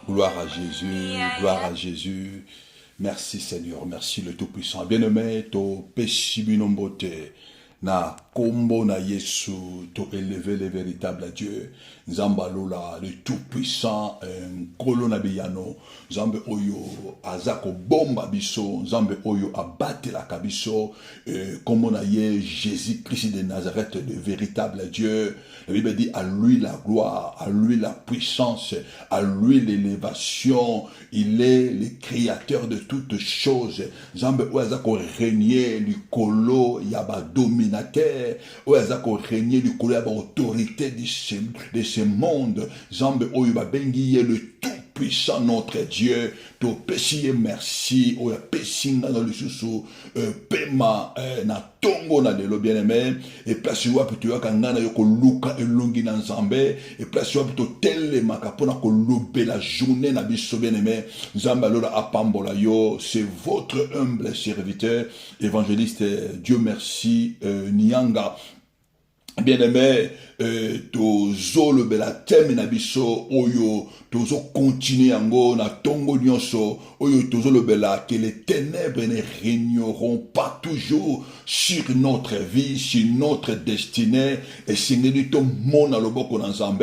Gloire à Jésus, gloire à Jésus. Merci Seigneur, merci le Tout-Puissant. Bien-aimé, to peshibinombote. Na kombo na Yesu, to élever le véritable Dieu. Nzambalola, le Tout-Puissant, Kolo na biyano. Nzambe oyo, azako bomba biso. Nzambe oyo, abate la kabiso. Kombo na ye, Jésus-Christ de Nazareth, le véritable Dieu. La Bible dit, à lui la gloire, à lui la puissance, à lui l'élévation. Il est le créateur de toutes choses. Nzambe oyo, azako régner, le kolo, yaba dominateur. Oyo, azako régner, le kolo, yaba autorité de ce monde. Nzambe oyo, babengi ye le tout puissant notre Dieu, to pesi merci, oya pesinga dans le sous pema na tongo na lelo bien-aimé, et place wapi to yakangana yoko luka elongi na nzambe, et place wapi to tele makapona ko lobe la journée na biso bien-aimé, nzamba lola apambola yo, c'est votre humble serviteur, évangéliste Dieu merci, Nianga. Bien-aimé, tozo le bela teme na biso oyo tozo continuer yango na tongo nyonso oyo tozo le bela que les ténèbres ne régneront pas toujours sur notre vie, sur notre destinée et singeli to mona loboko na nzambe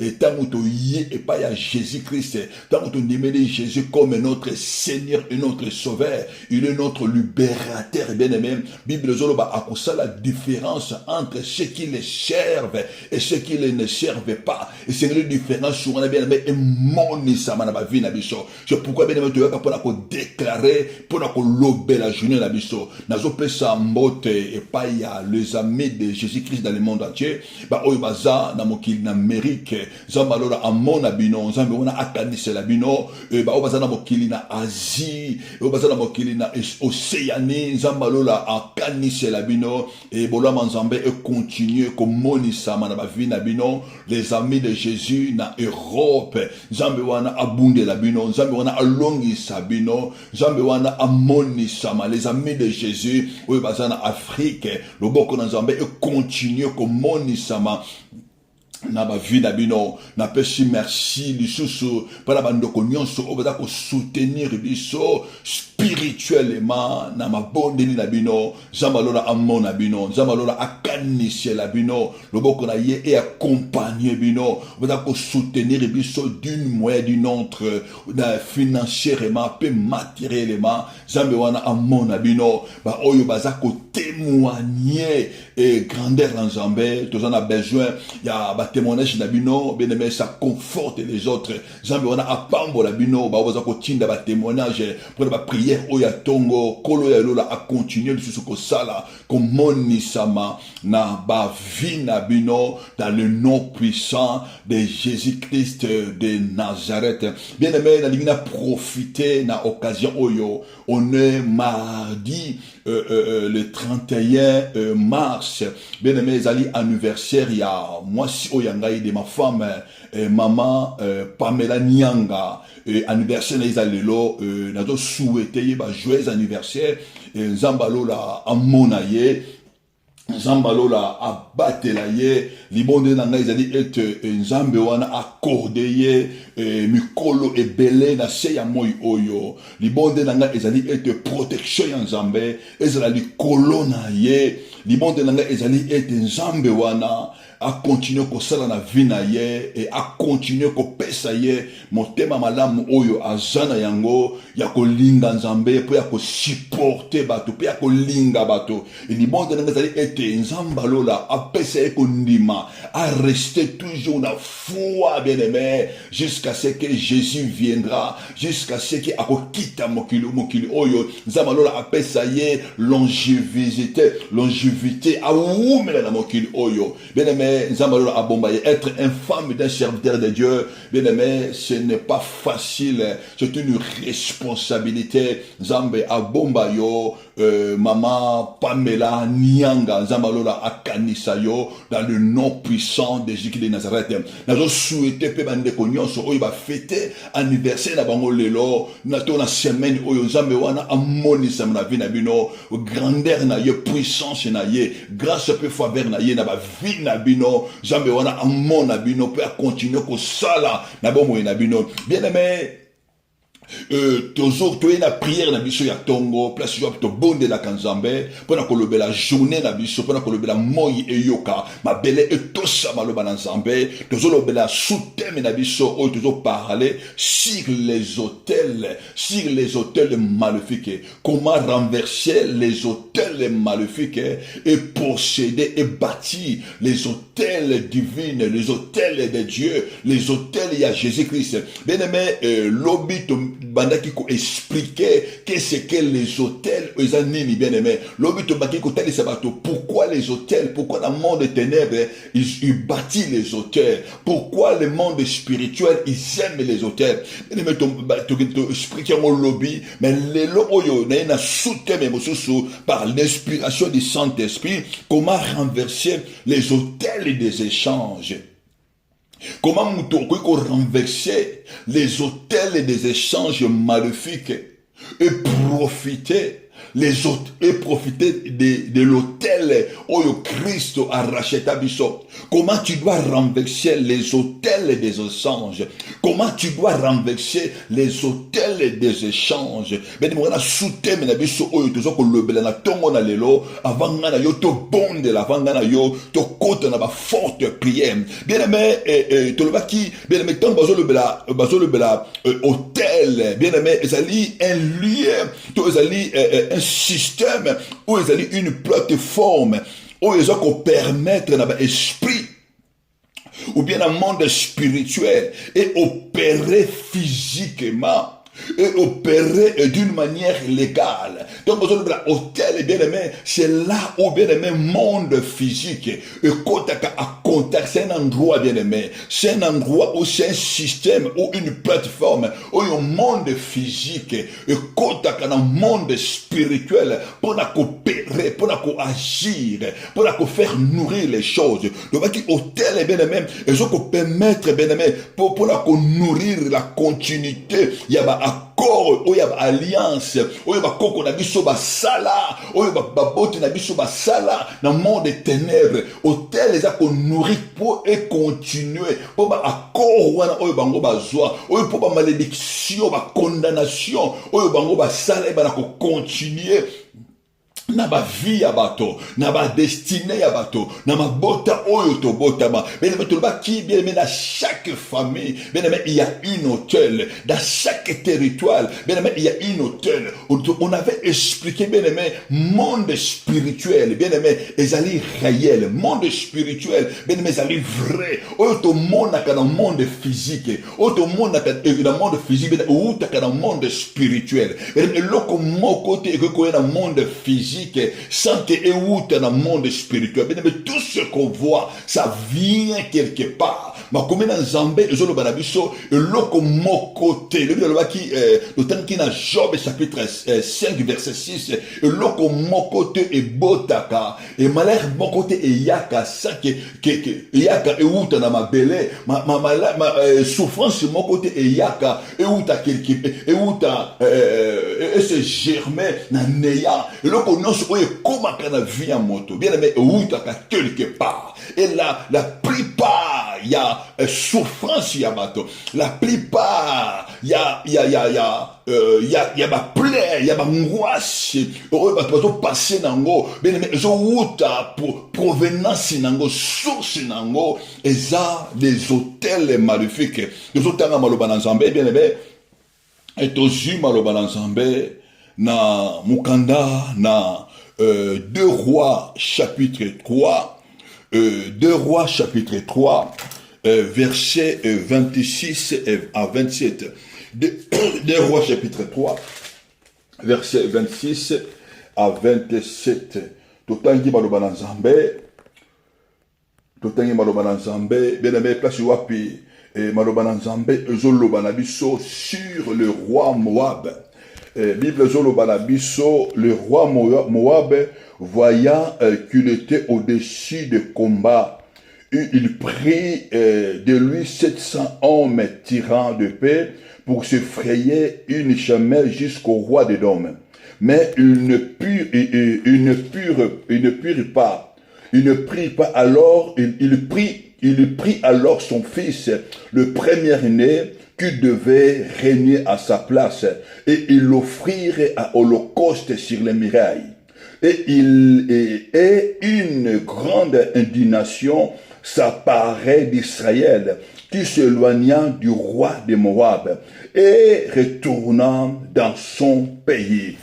et tango to yé et pas ya Jésus-Christ tango to nimeli Jésus comme notre Seigneur et notre Sauveur, il est notre libérateur bien-aimé. Bible zoloba akosa la différence entre ceux qui les servent et ceux qui ne servent pas. Et c'est une différence sur la bien-aimé et moni sama na ba vie na biso. C'est pourquoi bien-aimé tu vas pas pour déclarer pour na ko lober la journée na biso. Nazo pesa mbote et pas ya les amis de Jésus-Christ dans le monde entier. Ba oyo baza na mokili na Amérique, zamba lora amona bino, zamba ona akanise la bino, ba oyo baza na mokili na Asie, oyo baza na mokili na Océanie, zamba lora akanise la bino et bolama nzambe et continuer comme moni sama na ba vie na bino, les amis de Jésus na Europe, nzambe wana abunde la bino, nzambe wana alongi sa bino, nzambe wana amoni sama, les amis de Jésus, oyo baza na Afrique, loboko na nzambe et continuer comme moni sama na ba vie na bino na pesi merci lisusu para bandoko nyonso obaza ko soutenir biso spirituellement na mabondeli na bino nzambe alola amona bino nzambe alola akanisi la bino loboko na ye et accompagner bino obaza ko soutenir biso d'une moyen d'une autre financièrement pe matériellement nzambe wana amona bino ba oyo baza ko témoigner et grandeur en nzambe tous on a besoin ya témoignage na bino bien aimé ça conforte les autres zambe wana apambo la bino ba oza ko tinda ba témoignage pour ba prière oya tongo kolo ya lola a continuer sur ko sala comme moni sama na ba vie na bino dans le nom puissant de Jésus-Christ de Nazareth. Bien aimé na limina profiter na occasion oyo on est mardi le 31 mars bien aimé zali anniversaire ya moi si oyangai de ma femme maman Pamela Nianga anniversaire na izalelo nazo souhaiter ba joyeux anniversaire nzambalola amona ye nzambalola abatela ye libonde na ngai ezali ete nzambe wana accorde ye mikolo ebele na se ya moi oyo libonde na ngai ezali ete protection ya nzambe ezala likolo na ye libonde na ngai ezali ete nzambe wana a continuer kosala na vie na ye et a continuer kopesa ye motema malamu oyo azana yango ya kolinga nzambe po ya ko supporter bato po ya kolinga bato et libonde na ngai ezali ete nzamba lola apesa ye kondima a rester toujours na foi bien aimé jusqu'à ce que Jésus viendra jusqu'à ce que akokita mokili oyo nzamba lola apesa ye longévité a umela na mokili oyo bien aimé nzambalola abombaye être un femme d'un serviteur de Dieu bien aimé ce n'est pas facile c'est une responsabilité nzambe abombayo maman Pamela Nianga nzambalola akanisa yo dans le nom puissant de Jésus de Nazareth nazo souhaiter pe bande ko nyonso oyo ba fêter anniversaire na bango lelo na to na semaine oyo nzambe wana amonisa na vie na bino grandeur na ye puissance na ye grâce pe faveur na ye na ba vie na bino bino, Zambe wana amon na bino, peut continuer ko sala na bomo na bino. Bien aimé, toujours tu es na prière na biso ya tongo place yo to bonde la kanzambe pona ko lobela journée na biso pona ko lobela moyi eyoka mabele etosa maloba na nzambe toujours lobela souteme na biso o toujours parler sur les hôtels maléfiques, comment renverser les hôtels maléfiques et posséder et bâtir les hôtels divins, les hôtels de Dieu, les hôtels ya Jésus-Christ. Bien aimé, lobby bandaki ko expliquer qu'est-ce que les hôtels aux années bien aimé l'obit baki ko tali sabato pourquoi les hôtels, pourquoi dans le monde des ténèbres ils bâtissent les hôtels, pourquoi le monde spirituel ils aiment les hôtels bien aimé to expliquer mon lobby mais les loyo na soutien mais par l'inspiration du Saint-Esprit comment renverser les hôtels des échanges. Comment nous renverser les hôtels des échanges maléfiques et profiter de l'hôtel où Christ a racheté biso. Comment tu dois renverser les hôtels des échanges? Comment tu dois renverser les hôtels des échanges? Mais nous avons soutenu na biso oyo tozo ko lobela na tongo na lelo avant nga na yo to bonde la avant nga na yo to kote na ba forte prière. Bien aimé to lobaki bien aimé tongo bazo lobela hôtel bien aimé ezali un lieu to ezali un système où ils ont une plateforme où ils ont permettre à l'esprit ou bien un monde spirituel et opérer physiquement et opérer d'une manière légale. Donc, l'hôtel, bien aimé, c'est là où, bien aimé, monde physique, et à contact, c'est un endroit, bien aimé, c'est un endroit où c'est un système, ou une plateforme, où il y a un monde physique, et contact un monde spirituel, pour coopérer, pour agir, pour faire nourrir les choses. Donc, l'hôtel, bien aimé, et je peux permettre, bien aimé, pour nourrir la continuité, il y a accord, il y a alliance, il y a koko na biso ba sala, il y a babote na biso ba sala, dans le monde des ténèbres, hôtel les a qu'on nourrit pour et continuer, pour ba accord wana oyo bango ba zoa, oyo pour ba malédiction, ba condamnation, oyo bango ba sala ba na ko continuer. Na ba vie ya bato, na ba destinée ya bato, na ma bota oyo to bota ma. Bien aimé, tout le bas qui bien aimé dans chaque famille, bien aimé, il y a une hôtel. Dans chaque territoire, bien aimé, il y a une hôtel. On avait expliqué, bien aimé, monde spirituel, bien aimé, ezali réel, monde spirituel, bien aimé, ezali vrai. Oyo to monde ka dans monde physique, oyo to monde ka dans monde physique, bien ou ta ka dans monde spirituel. Bien aimé, loko mo côté que ko dans monde physique. Sans que dans le monde spirituel. Mais tout ce qu'on voit, ça vient quelque part. Mais comme dans Zambé, je le banabiso, le côté, le temps qui n'a Job chapitre 5 verset 6, le côté est botaka, et malheur mon côté est yaka, ça que yaka et outa na ma belé, ma souffrance mon côté est yaka, et outa quelque, et outa, et c'est germain na neya, et le non oye comment kana vie en moto bien aimé oui tu as quelque part et là la plupart il y a souffrance ya bato la plupart il y a ma plaie il y a ma angoisse oye bato bato passer nango bien aimé zo wuta pour provenance nango source nango eza des hôtels maléfiques des hôtels maloba na Nzambe bien aimé et tozu maloba na Nzambe na mukanda na 2 Rois chapitre 3 2 Rois chapitre 3 verset 26 à 27 2 Rois chapitre 3 verset 26 à 27 totangi maloba na Nzambe bien aimé place wapi maloba na Nzambe ezoloba na biso sur le roi Moab. Bible Zolobanabiso, le roi Moab, voyant qu'il était au-dessus de combat, il prit de lui 700 hommes tirant de paix pour se frayer une chamelle jusqu'au roi d'Édom. Mais ils ne purent pas. il ne prit pas alors, il prit alors son fils, le premier-né, qui devait régner à sa place, et il l'offrit à holocauste sur les murailles. Et une grande indignation s'apparaît d'Israël, qui s'éloigna du roi de Moab et retournant dans son pays.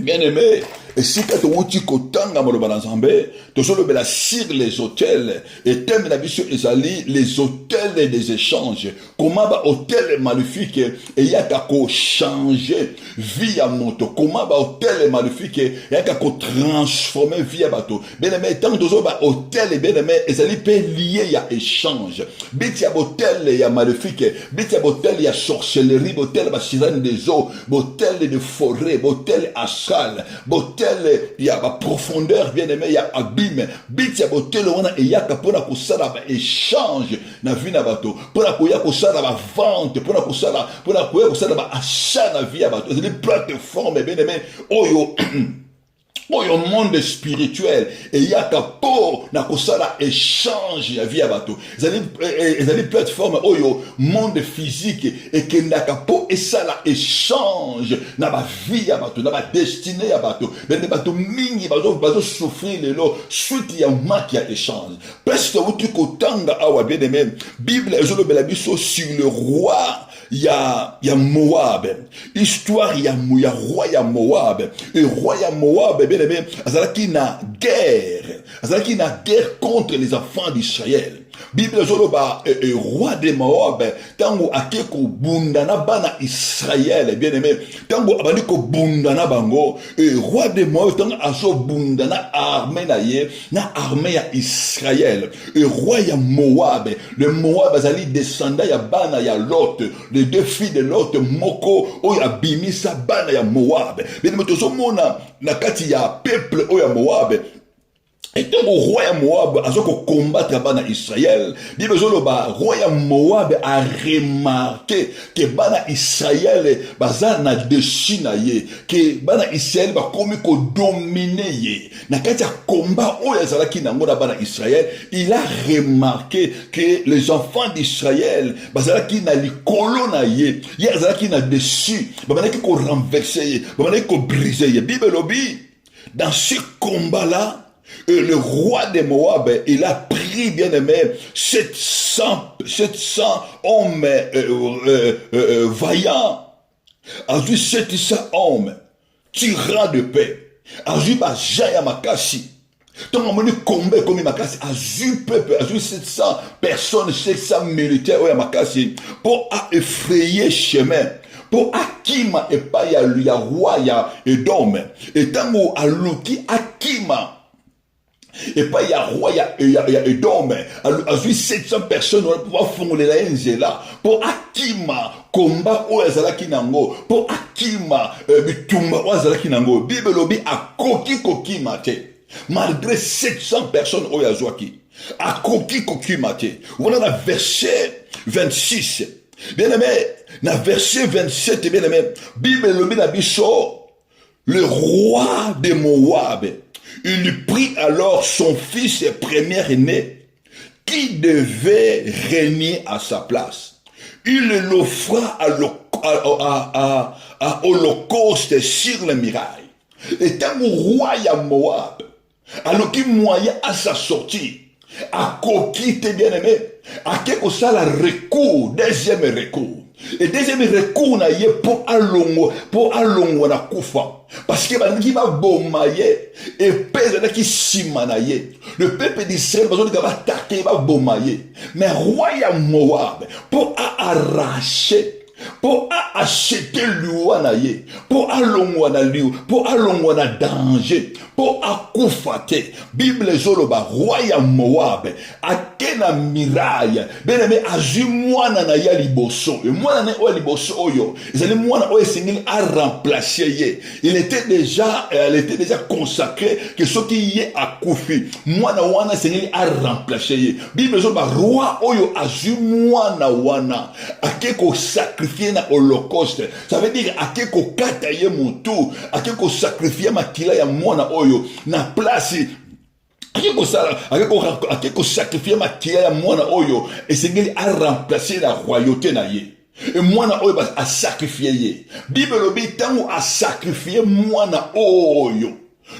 Bien-aimé, et si tu as kotanga maloba na Nzambe, tozolobela sur les hôtels, et thème na biso ezali les hôtels des échanges. Comment ba hôtel maléfique et yaka ko changer vie ya moto. Comment ba hôtel maléfique yaka ko transformer vie ya bato. Bien-aimé, tant tozo ba hôtel bien-aimé ezali pe lié ya échange. Biti ya hôtel ya maléfique, biti ya hôtel ya sorcellerie, hôtel ba sirène des eaux, hôtel de forêt, hôtel astral, hôtel il y a ma profondeur bien aimé il y a abîme bit ya botel wana e yaka pona ko sala ba échange na vie na bato pona ko ya ko sala ba vente pona ko sala ba achat na vie ya bato c'est des plateformes bien aimé oyo oyo monde spirituel et yaka po na kosala échange ya vie ya bato ezali plateforme oyo monde physique et kendaka po esala échange na ba vie ya bato na ba destinée ya bato bene bato mingi bazo souffrir lelo suite ya maki ya échange parce que uti kotanga awa bien aimé Bible ezolobela biso sur le roi ya Moab histoire ya roi ya Moab et roi ya Moab bien aimé azalaki na guerre contre les enfants d'Israël. Bible zoloba roi de Moab tango akeko bundana bana Israël bien aimé tango abandi ko bundana bango roi de Moab tango azo bundana armée na armée ya Israël roi ya Moab le Moab azali descendant ya bana ya Lot les deux filles de Lot moko oyo abimisa bana ya Moab bien aimé tozomona na kati ya peuple oyo ya Moab. Et tant que le roi de Moab a combattre bana Israël, Bible zoloba roi de Moab a remarqué que bana Israël baza na dessus na ye, que bana Israël ba komi ko dominer ye. Na kati ya combat oyo azalaki nango na bana Israël, il a remarqué que les enfants d'Israël bazalaki na likolo na ye, ye azalaki na dessus, babanaki ko renverser ye, babanaki ko briser ye. Bible lobi dans ce combat là et le roi de Moab, il a pris, bien aimé, 700 hommes vaillants, a vu 700 hommes, tirants de paix, a vu Jaya Makasi. Donc, on a combat comme Makasi, a vu peuple, a vu 700 personnes, 700 militaires, Makasi, pour effrayer chemin. Pour Akima et pas ya roi ya Edom. Et tant qu'on a l'outil Akima. Et pas il y a roi, il y a Edom, a vu 700 personnes pour pouvoir fonder la Nzela, pour Akima, combat au Azalaki Nango, pour Akima, Bitumba au Azalaki Nango, Bible Lobi a koki mate, malgré 700 personnes au Yazwaki, a koki mate. Voilà le verset 26. Bien aimé, dans verset 27, bien aimé, Bible Lobi na biso, le roi de Moab, il prit alors son fils premier-né qui devait régner à sa place. Il l'offra à holocauste sur les murailles. Et tant que roi ya Moab, alors qu'il moyen à sa sortie, à coquille bien aimé, à quelque chose la recours, deuxième recours. Et deuxième recours na ye pour alongo na kufa. Parce que qui va bomaye et pèse qui simanaye. Le peuple d'Israël va attaquer, va bomaye. Mais roi ya Moab pour arracher, pour acheter l'ouanaye, pour alongwana liu, pour alongwana danger, pour akufate. Bible zoloba roi ya Moab akena miraille. Bien aimé azu mwana na ya liboso. Et mwana na ya liboso oyo, ezali mwana oyo sengeli a remplacer ye. Elle était déjà consacrée que ce qui y est akufi. Mwana wana sengeli a remplacer ye. Bible zoloba roi oyo azu mwana wana akeko sacrifier na holocauste. Ça veut dire akeko kata ye mutu, akeko sacrifier makila ya mwana oyo na place akeko sacrifier makila ya mwana oyo esengeli a remplacer la royauté na ye. Et mwana oyo a sacrifié ye. Bible lobi tango a sacrifié mwana oyo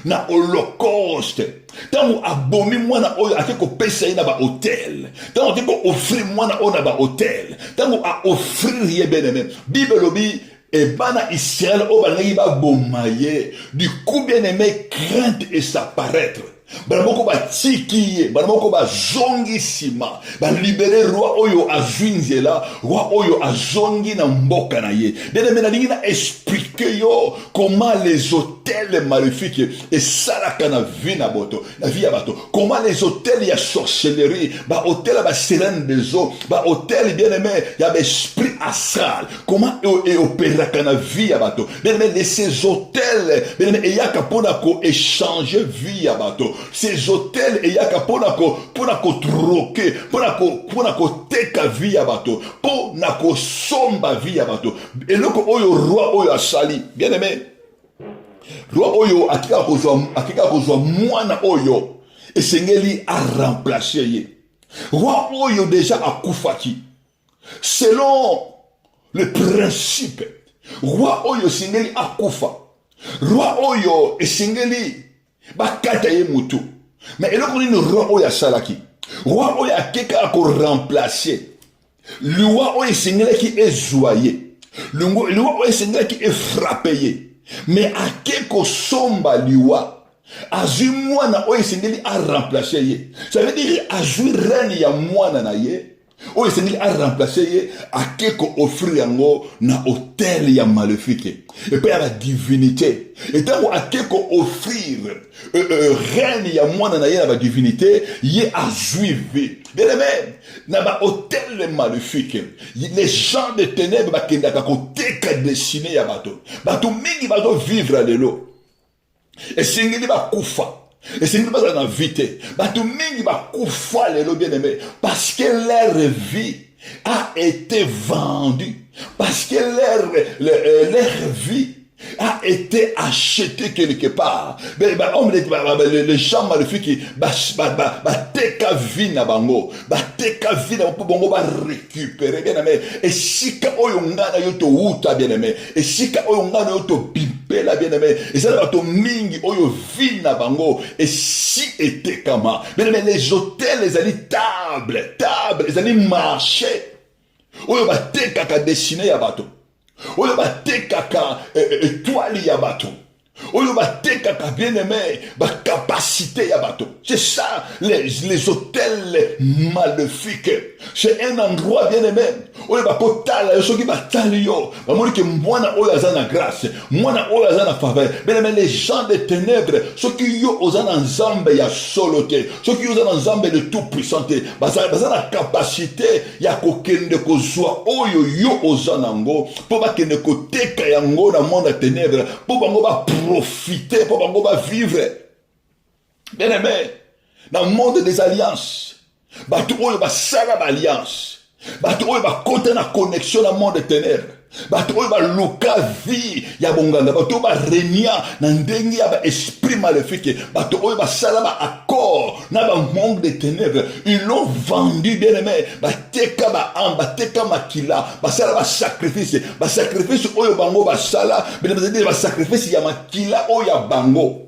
na holocauste. Tango abomi mwana oyo akeko pesa ye na ba hotel. Tango akeko offrir mwana oyo na ba hotel. Tango a offrir ye bien-aimé. Bible lobi et bana Israël o bangi ba bomaye. Du coup bien-aimé crainte et s'apparaître. Banamoko ba tiki, banamoko ba zongi sima, ba libérer roi oyo azwinzela, roi oyo azongi na mboka na ye. Bien aimé, na expliquer yo comment les hôtels maléfiques et salaka na vie na boto, na vie ya bato. Comment les hôtels ya sorcellerie, ba hôtel ba sirène des eaux, ba hôtel bien aimé, ya ba esprit astral. Comment et opéraka na vie ya bato. Bien aimé, ces hôtels, bien aimé, et yaka pona ko échanger vie ya bato. Ces hôtels et yaka pona ko troquer, pona ko teka vie ya bato, pona ko somba vie ya bato. Et loko oyo roi oyo asali, bien aimé, roi oyo akika kozwa mwana oyo esengeli a remplacer ye. Roi oyo déjà akufaki. Selon le principe, roi oyo esengeli akufa. Roi oyo esengeli bakata ye mutu. Mais eloko nini roi oyo asalaki? Roi oyo akeka ko remplacer. Loi oyo esengelaki ezwa ye. Loi oyo esengelaki efrape ye. Mais akeko somba liwa. Azui mwana oyo esengeli a remplacer ye. Ça veut dire azui reine ya mwana na ye. Oyo esengeli a remplacer ye, akeko offrir yango na hôtel ya maléfique. Et puis la divinité. Et tant akeko offrir reine ya mwana na ye na ba divinité, ye azuive. Bien aimé, na ba hôtel maléfique, les gens de ténèbres bakendaka ko teka destiné ya bato. Bato mingi bato vivre lelo. Et sengeli ba kufa. Et c'est une chose dans vite. Bato mingi ba kufa lelo bien aimé. Parce que leur vie a été vendue. Parce que leur vie a été acheté quelque part. Les gens maléfiques, teka vie na bango, teka vie na bango, ba récupérer bien aimé. Et si ka oyo ngana yoto uta bien aimé, et si ka oyo ngana yoto bimpela bien aimé, et ça va to mingi oyo vie na bango, et si était kama, bien aimé, les hôtels, les ali table, les ali marché, oyo ba teka ka dessiné ya bato. Oyo ba tekaka étoile ya bato. Oyo ba tekaka bien aimé ba capacité ya bato. C'est ça les hôtels maléfiques. C'est un endroit bien aimé. Oyo ba potala yo soki ba tali yo. Ba moni ke mwana oyo azana grâce, mwana oyo azana faveur. Bien aimé, les gens des ténèbres, soki yo ozana nzambe ya soloté, soki yo ozana nzambe de tout puissant, bazana capacité ya kokende kozwa oyo yo ozana ngo po ba kende koteka yango na monde des ténèbres, po bango ba profiter, po bango ba vivre. Bien aimé, dans le monde des alliances, bato oyo ba sala ba alliance, bato oyo ba kote na connexion na monde des ténèbres, bato oyo ba luka vie ya bonganga, bato oyo ba renia na ndenge ya ba esprit maléfique, bato oyo ba sala ba accord na ba monde des ténèbres, ils l'ont vendu bien aimé, ba teka ba amba, ba teka makila, ba sala ba sacrifice oyo bango ba sala, bien aimé, ba sacrifice ya makila oyo ya bango.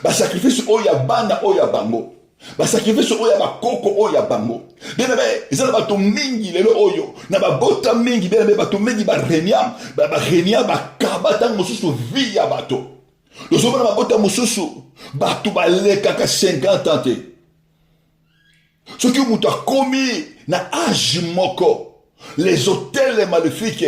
Ba sacrifice oyo ya bana oyo ya bango. Ba sacrifice oyo ya bakoko oyo ya bango. Bien aimé, ezala bato mingi lelo oyo na ba bota mingi bien aimé, bato mingi ba renia, ba renia ba kabata mosusu vie ya bato. Lozo na ba bota mosusu bato ba leka ka 50 ans te. Soki mutu akomi na âge moko, les hôtels maléfiques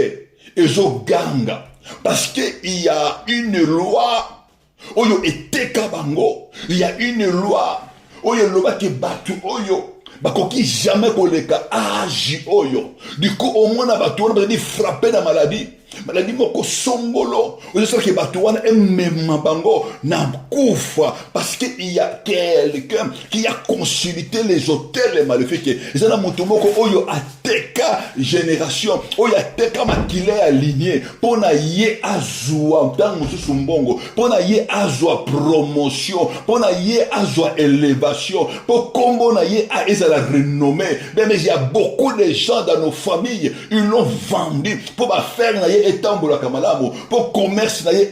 ezo ganga parce que il y a une loi oyo eteka bango. Il y a une loi oyo loba ke batu oyo bakoki jamais koleka âge oyo. Du coup au moins na batu on va dire frapper na maladie, maladi moko songolo ozosoki bato wana emema bango na kufa parce que il y a quelqu'un qui a consulté les hôtels maléfiques eza na moto moko oyo ateka génération oyo ateka makile aligné mpona ye azwa ntango mosusu mbongo mpona ye azwa promotion mpona ye azwa élévation mpo kombo na ye ezala renommé mais il y a beaucoup de gens dans nos familles ils l'ont vendu pour faire na ye etambolaka malamu pour commerce na ye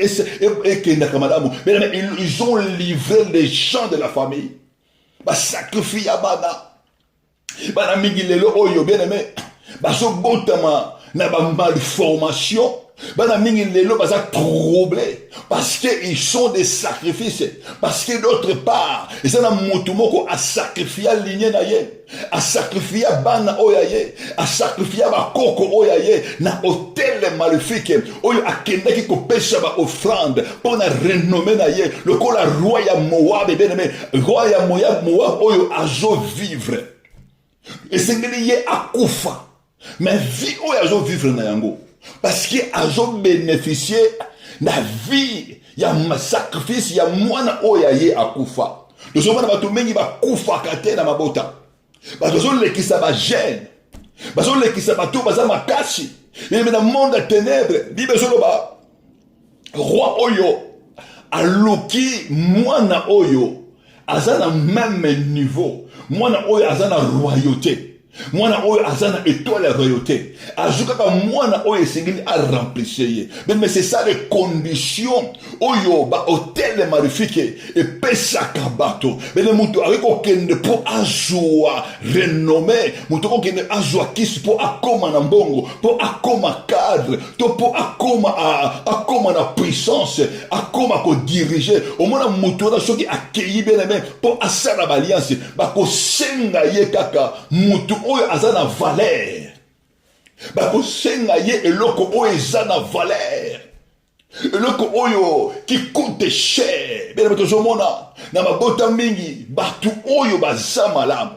ekendaka malamu mais ils ont livré les gens de la famille basakrifie ya bana mingi lelo oyo bien aimé bazobotama na malformation bana mingi lelo baza troublé parce que ils sont des sacrifices parce que d'autre part ils ont moto moko a sacrifié lignée na ye a sacrifié bana oyaye a sacrifié bakoko oyaye na hôtel maléfique oyo akendaki kopesa ba offrande pour na renommer na ye le kola roi ya Moab bien aimé roi ya Moab oyo azo vivre et sengeli ye akufa mais vie oyo azo vivre na yango parce que azo bénéficier na vie ya sacrifice ya mwana oyo ye akufa tozomona bato mingi bakufaka te na mabota bazolekisa bagene bazolekisa bato baza makasi mais na monde ya ténèbres bible ezoloba roi oyo aluki mwana oyo aza na même niveau mwana oyo aza na royauté mwana oyo azana étoile ya royauté azukaka mwana oyo esengeli a remplissé ye mais c'est ça les conditions oyo ba hôtel maléfique epesaka bato mais le mutu akokende po azwa renommé mutu akokende azwa kisi po akoma na mbongo po akoma cadre to po akoma na puissance akoma ko diriger omona mutu na soki akei bien aimé po asala ba alliance bakosenga ye kaka mutu oyo aza na valeur bakosenga ye eloko oyo eza na valeur eloko oyo qui coûte cher bien tozomona na mabota mingi bato oyo baza malamu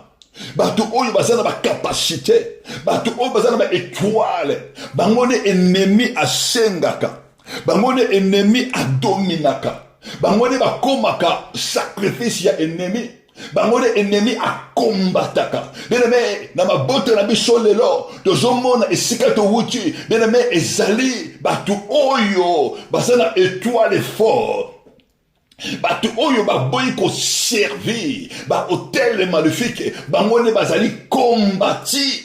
bato oyo baza na bacapacité bato oyo baza na baétoile bango ne ennemi asengaka bango ne ennemi adominaka bango ne bakomaka sacrifice ya ennemi bango ne ennemi akombataka bien-aimé na mabota na biso lelo tozomona esika towuti bien-aimé ezali bato oyo baza na étoile fort bato oyo baboyi koservir bahôtel maléfique bango ne bazali kombati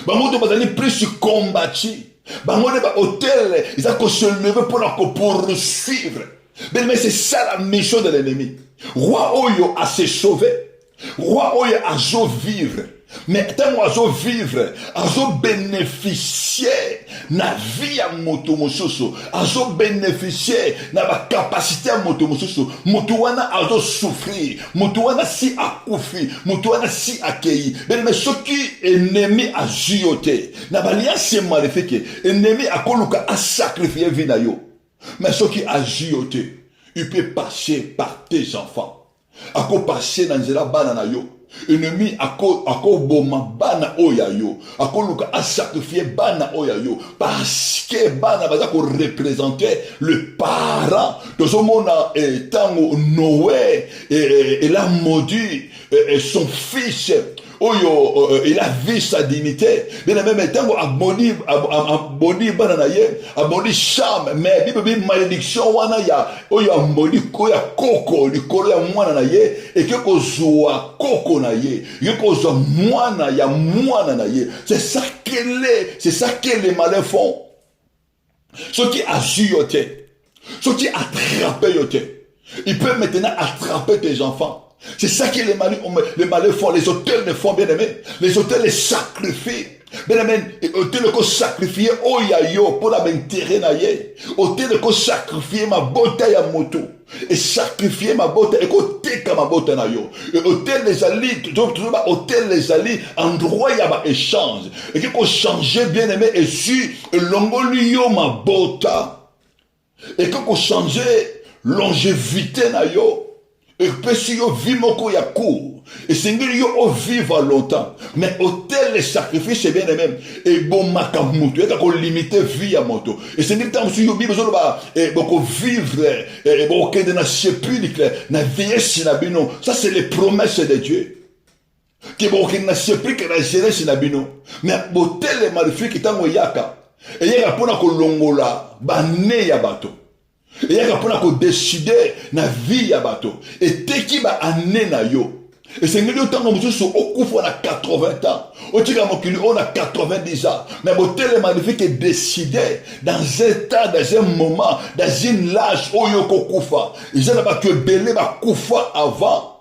bango to bazali plus kombati bango ne bahôtel eza koseleve mpona kopoursuivre bien-aimé c'est ça la mission de l'ennemi roi oyo a se sauvé roi oyo azo vivre mais ntango azo vivre azo bénéficier na vie ya moto mosusu azo bénéficier na bacapacité ya moto mosusu moto wana azo souffrir moto wana si akufi moto wana si akei mais soki ennemi azwi yo te na baliance maléfique ennemi akoluka asacrifier vie na yo mais soki azwi yo te il peut passer par tes enfants. Ako passer dans nzela bana na yo. Ennemi ako boma bana oya yo. Ako luka a sacrifier bana oya yo. Parce que bana baza ko représenter le parent. Tozomona tango Noé il a maudit son fils. Oyo il a vu sa dignité bien même temps aboni bana na ye aboni Cham mais bible malédiction wana ya oyo aboni ko ya koko likolo ya mwana na ye et que kozwa koko na ye ye kozwa mwana na ye c'est ça que les malins font ceux qui assurent yote ceux qui attrapent yote ils peuvent maintenant attraper tes enfants. C'est ça que les malins font. Les autels ne font bien aimé. Les autels les sacrifient. Bien aimé, autels ne sacrifient oyayo pour la m'intérêt na ye. Autels ne sacrifient ma bota ya moto. Et sacrifier ma bota et côté comme ma bota na yo. Autels les alliés, autels les alliés, endroit ya ba échange. Et que changer bien aimé et su longolio ma bota. Et que changer longévité na yo. Et si yo vit moko ya court. Et Seigneur yo o vivre longtemps. Mais au tel les sacrifices c'est bien les mêmes. Et bon makamuto. Et qu'on limite vie à moto. Et Seigneur tant si yo vivre besoin ba et beaucoup vivre et beaucoup de na sépulcre na vieillesse na bino. Ça c'est les promesses de Dieu. Qui beaucoup na sépulcre na jeunesse na bino. Mais au tel les magnifiques tango yaka. Et yaka pona ko longola ba ne ya bato. Et il y a pour décider na vie ya bato et te qui ba ane na yo et c'est mieux temps comme je suis au coup on a 80 ans au tika mokili on a 90 ans mais bon tel magnifique est décidé dans un temps dans un moment dans une âge où yo kokufa ils ont pas que belé ba kufa avant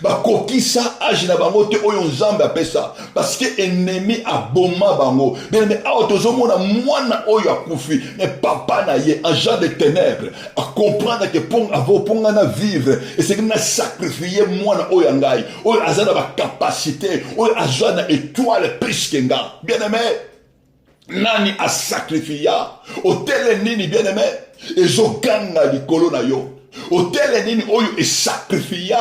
ba kokisa age na bango te oyo nzambe apesa parce que ennemi aboma bango bien mais autozomona mwana oyo akufi mais papa na ye un genre de ténèbres à comprendre que pour avoir pour na vivre et c'est que na sacrifier mwana oyo ngai oyo azana ba capacité oyo azana étoile plus que nga bien aimé nani a sacrifier hôtel nini bien aimé et zoganga likolo na yo hôtel nini oyo e sacrifier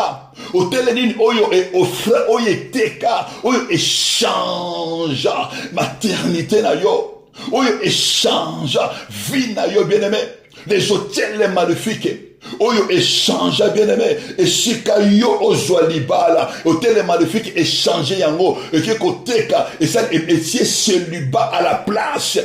hôtel nini oyo e offre oyo eteka oyo échange maternité na yo oyo échange vie na yo bien aimé les hôtels magnifiques oyo échange bien aimé et sika yo ozwa libala hôtel magnifique échange yango et que koteka et ça et célibat à la place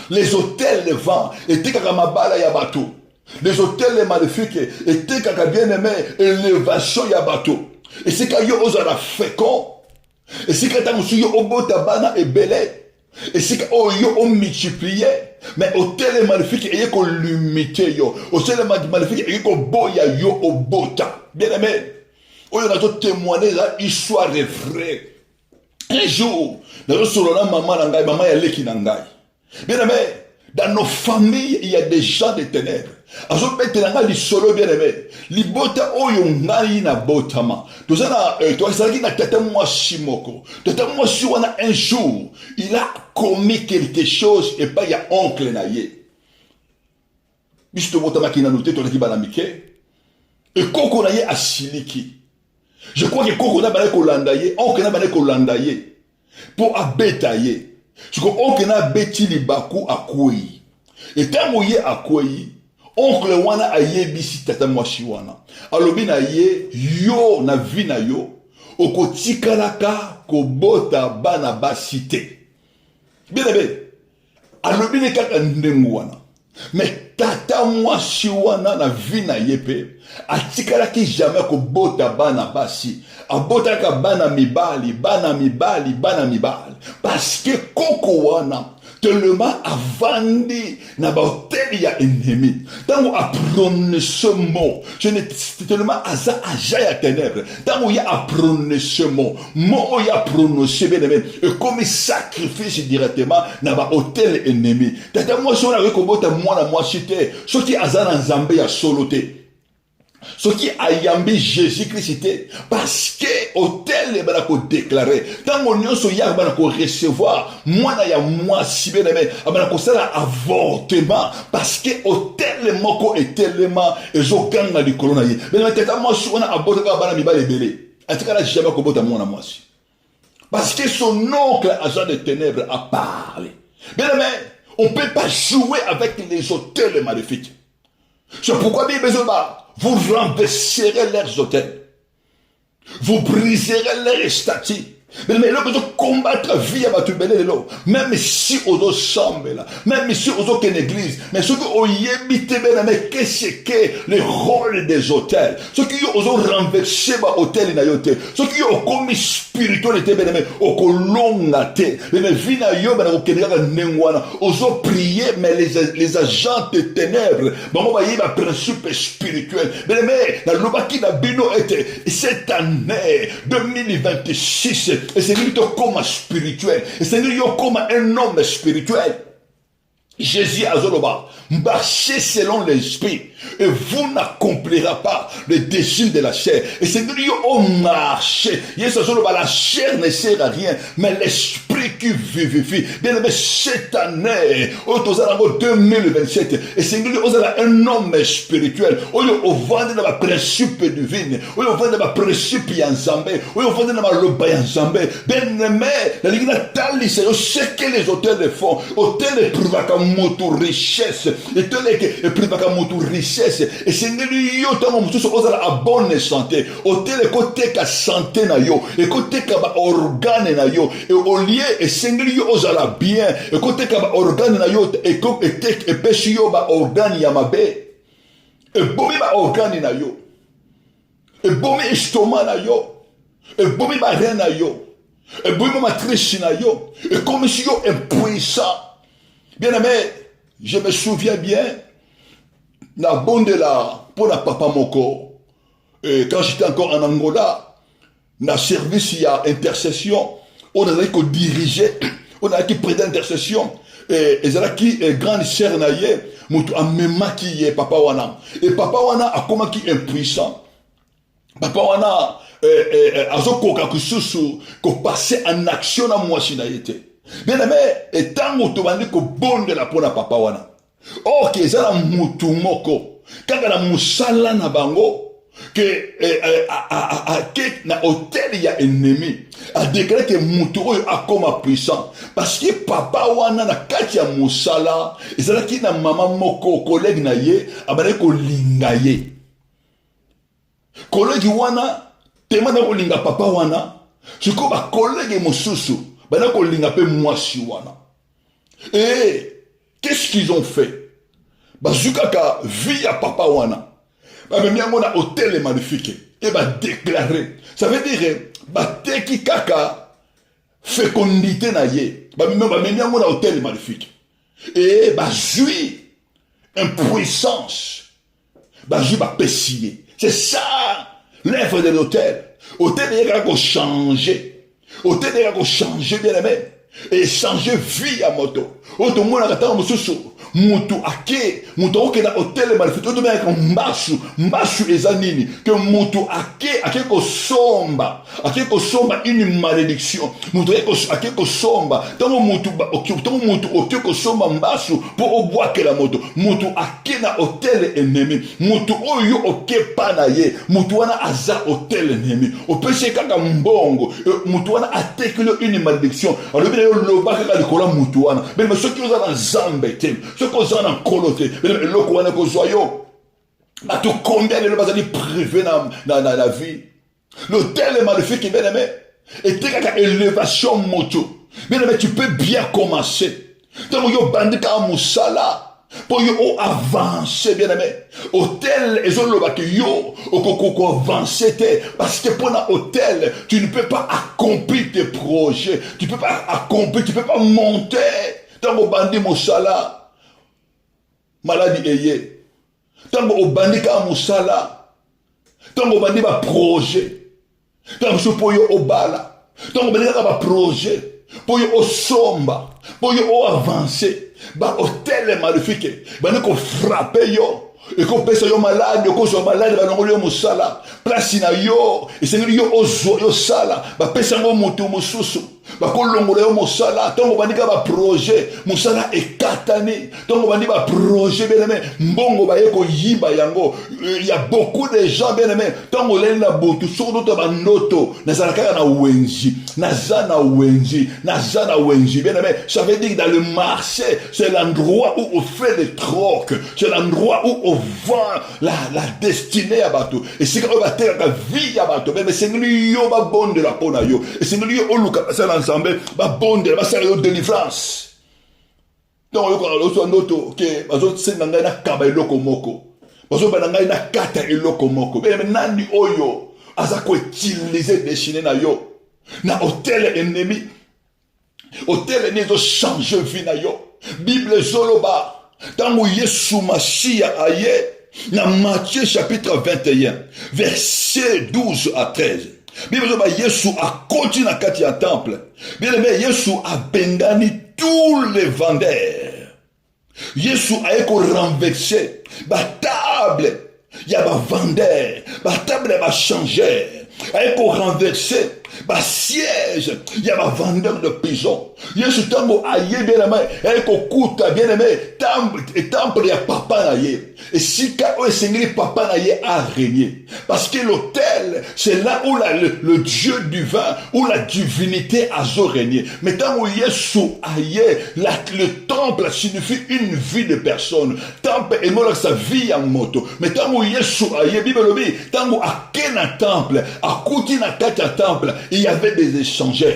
les hôtels de vent et teka mabala ya bato. Les hôtels magnifiques étaient kaka bien aimé élévation ya bateau. Et c'est quand yo osa la fécond. Et c'est quand t'as yo obota bana et belé. Et c'est quand yo on multiplié. Mais hôtel magnifique et ko limité yo. Hôtel magnifique et ko boya yo obota. Bien aimé. On a tout témoigné la histoire de vrai. Un jour, dans le maman nangai, maman ya leki nangai. Bien aimé. Dans nos familles, il y a des gens de ténèbres. Azo betelanga li solo bien aimé. Li bota oyo ngai na botama. Tozana tozaki na tata moi shimoko. Tata moi wana un jour, il a commis quelque chose et pas ya oncle na ye. Bisto botama ki na noté tozaki bana mike. Et koko na ye asiliki. Je crois que koko na bana ko landa ye, oncle na bana ko landa ye pour abetaye. Je crois oncle na beti libaku akoi. Et tango ye akoi oncle wana ayebisi tata mwashi wana alobi na ye yo na vi na yo okotikalaka kobota bana basi te bien aimé alobi ne kaka ndengo wana mais tata mwashi wana na vi na ye pe atikalaki jamais kobota bana basi abotaka bana mibali parce que koko wana tellement avandi na bahotel ya ennemi. Tango a prononcé ce mot, je ne tellement aza aja ya ténèbres. Tango ya a prononcé ce mot, mot ya prononcé bien aimé, et comme sacrifice directement na bahotel ennemi. Tata moi so na rekobota mwana mwasi te, soki aza na nzambe ya solo te. Ce qui a yambi Jésus-Christ parce que hôtel bana ko déclarer tant on nyonso ya bana ko recevoir moi na ya moi si bien aimé bana ko sala avortement parce que hôtel moko est tellement ezokanga likolo na ye mais tata moi sona abota ka bana mibale belé atika na jamais ko bota moi na moi si parce que son oncle agent de ténèbres a parlé bien aimé on peut pas jouer avec les hôtels maléfiques c'est pourquoi bien besoin vous renverserez leurs hôtels. Vous briserez leurs statues. Mais là, vous combattre la vie à votre belle même si aux autres chambres là, même si aux autres église, mais ce que vous yébite mais qu'est-ce que le rôle des hôtels, ce qui ont renversé ma hôtel inayote, ce qui ont commis spiritualité mais au kolongate, mais vina yo ben au kenega nengwana, aux autres prier mais les agents de ténèbres, bon on va y avoir principe spirituel, mais la lobaki na bino était cette année 2026. Et c'est lui comme spirituel. Et c'est lui comme un homme spirituel. Jésus a zoloba. Marcher selon l'esprit. et vous n'accomplirez pas le désir de la chair. Et c'est que nous au marché. La chair ne sert à rien, mais l'esprit qui vivifie. Bien aimé, cette année, au 2027, et c'est que nous avons un homme spirituel. On vend dans le principe divin. On vend dans le principe yanzambe. On vend dans le loba yanzambe. Bien aimé, la ligne natale, c'est ce que les hôtels font. Hôtels et privaka moto richesse. Hôtels et privaka moto richesse. Et c'est que nous avons la bonne santé. Hôtel et côté ka santé na yo. Et côté ka organe na yo. Et au lieu, et c'est que nous avons bien. Et côté ka organe na yo. Et pêche yo ba organe yamabe. Et bomi ba organe na yo. Et bomi estomac na yo. Et bomi ba rein na yo. Et bomi ba matrice na yo. Et comme si yo impuissant. Bien aimé, je me souviens bien. Na bonde la pour la papa moko. Et quand j'étais encore en Angola, na service il y a intercession. On a dit qu'on dirigeait. On a dit près d'intercession. Et c'est qui est grande sœur na ye. Mutu a même qui est papa wana. Et papa wana a comment qui est impuissant. Papa wana azokoka kususu ko passer en action na mwasi na yete. Bien aimé, et tant mutu bandi ko bonde la pona papa wana. Oh que ça la mutu moko. Kaka na musala na bango que na hôtel il y a ennemi. A déclaré que mutu oyo a comme puissant parce que papa wana na kati ya musala ezala ki na mama moko collègue na ye abale ko linga ye collègue wana temana ko linga papa wana siko ba collègue mosusu bana ko linga pe mwasi wana. Et qu'est-ce qu'ils ont fait? Bazukaka via papa wana ba même yango na hôtel magnifique et ba déclarer ça veut dire bateki kaka fécondité na ye ba même yango na hôtel magnifique et ba jui impuissance ba jui ba pessier. C'est ça l'œuvre de l'hôtel. Hôtel est là qu'on changer. Hôtel est là qu'on changer bien aimé et changer vie à moto. Auto mona katanga mususu mutu ake mutu oke na hôtel magnifique to me ka mbashu ezanini que mutu ake ko somba une malédiction mutu ake ko somba tango mutu oke ko somba mbashu pour obwake la moto mutu ake na hôtel ennemi mutu oyo oke pana ye mutu wana aza hôtel ennemi opese kaka mbongo mutu wana atekele une malédiction alors bien yo loba kaka likola mutu wana mais ceux qui ont zambé ceux qui ont en coloté le wana ko zoyo a tout combien de bazali privé dans la vie l'hôtel est magnifique bien aimé et t'es kaka élévation moto bien aimé tu peux bien commencer tant yo bandika musala pour yo avancer bien aimé hôtel et zone le yo okoko avancer parce que pour un hôtel tu ne peux pas accomplir tes projets tu peux pas monter tant que bandi musala maladie eye tant que bandi ka musala tant que bandi ba projet tant que pour yo obala tant que bandi ka ba projet pour yo somba pour yo avancer ba hôtel magnifique ba ne ko frapper yo et qu'on pèse yo malade ko so malade ba ngolo yo musala place na yo et c'est yo ozo yo sala ba pesa ngo mutu mususu ba kolongola yo musala tongo bandika ba projet musala ekatani tongo bandi ba projet bien aimé mbongo ba yeko yiba yango il y a beaucoup de gens bien aimé tongo lenda botu sodo to ba noto nazala kaka na wenji nazana wenji bien aimé ça veut dire que dans le marché c'est l'endroit où on fait des trocs c'est l'endroit où on vend la destinée à bateau et c'est quand on va terre la vie à bateau mais c'est lui yo ba bonne de la pona yo et c'est lui yo luka ensemble ba bonde ba sala yo délivrance donc yo ko so noto ke bazo tsenga ngai na kaba eloko moko bazo ba ngai na kata eloko moko mais nani oyo aza ko utiliser destiné na yo na hôtel ennemi hôtel ennemi zo changer vie na yo bible zoloba tango Yesu Mashia aye na Matthieu chapitre 21 verset 12 à 13 Bible dit Yesu a continué na kati ya temple. Bien aimé, Yesu a bengani tous les vendeurs. Yesu a renversé. Bata table, il y a ma vendeur, ma table va changer. Et pour renverser, ma siège, il y a ma vendeur de prison. Il y a ce temple aïe bien aimé, et qu'on coûte bien aimé, temple, il y a papa naïe. Et si K.O. est singli papa naïe a régné. Parce que l'autel, c'est là où le Dieu du vin, où la divinité a régné. Mais tant où il y a sous aïe, le temple signifie une vie de personne. Temple est mort sa vie en moto. Mais tant où il y a sous aïe, Bible le dit, tant où à quel temple, à Koutina Tata temple, il y avait des échangeurs.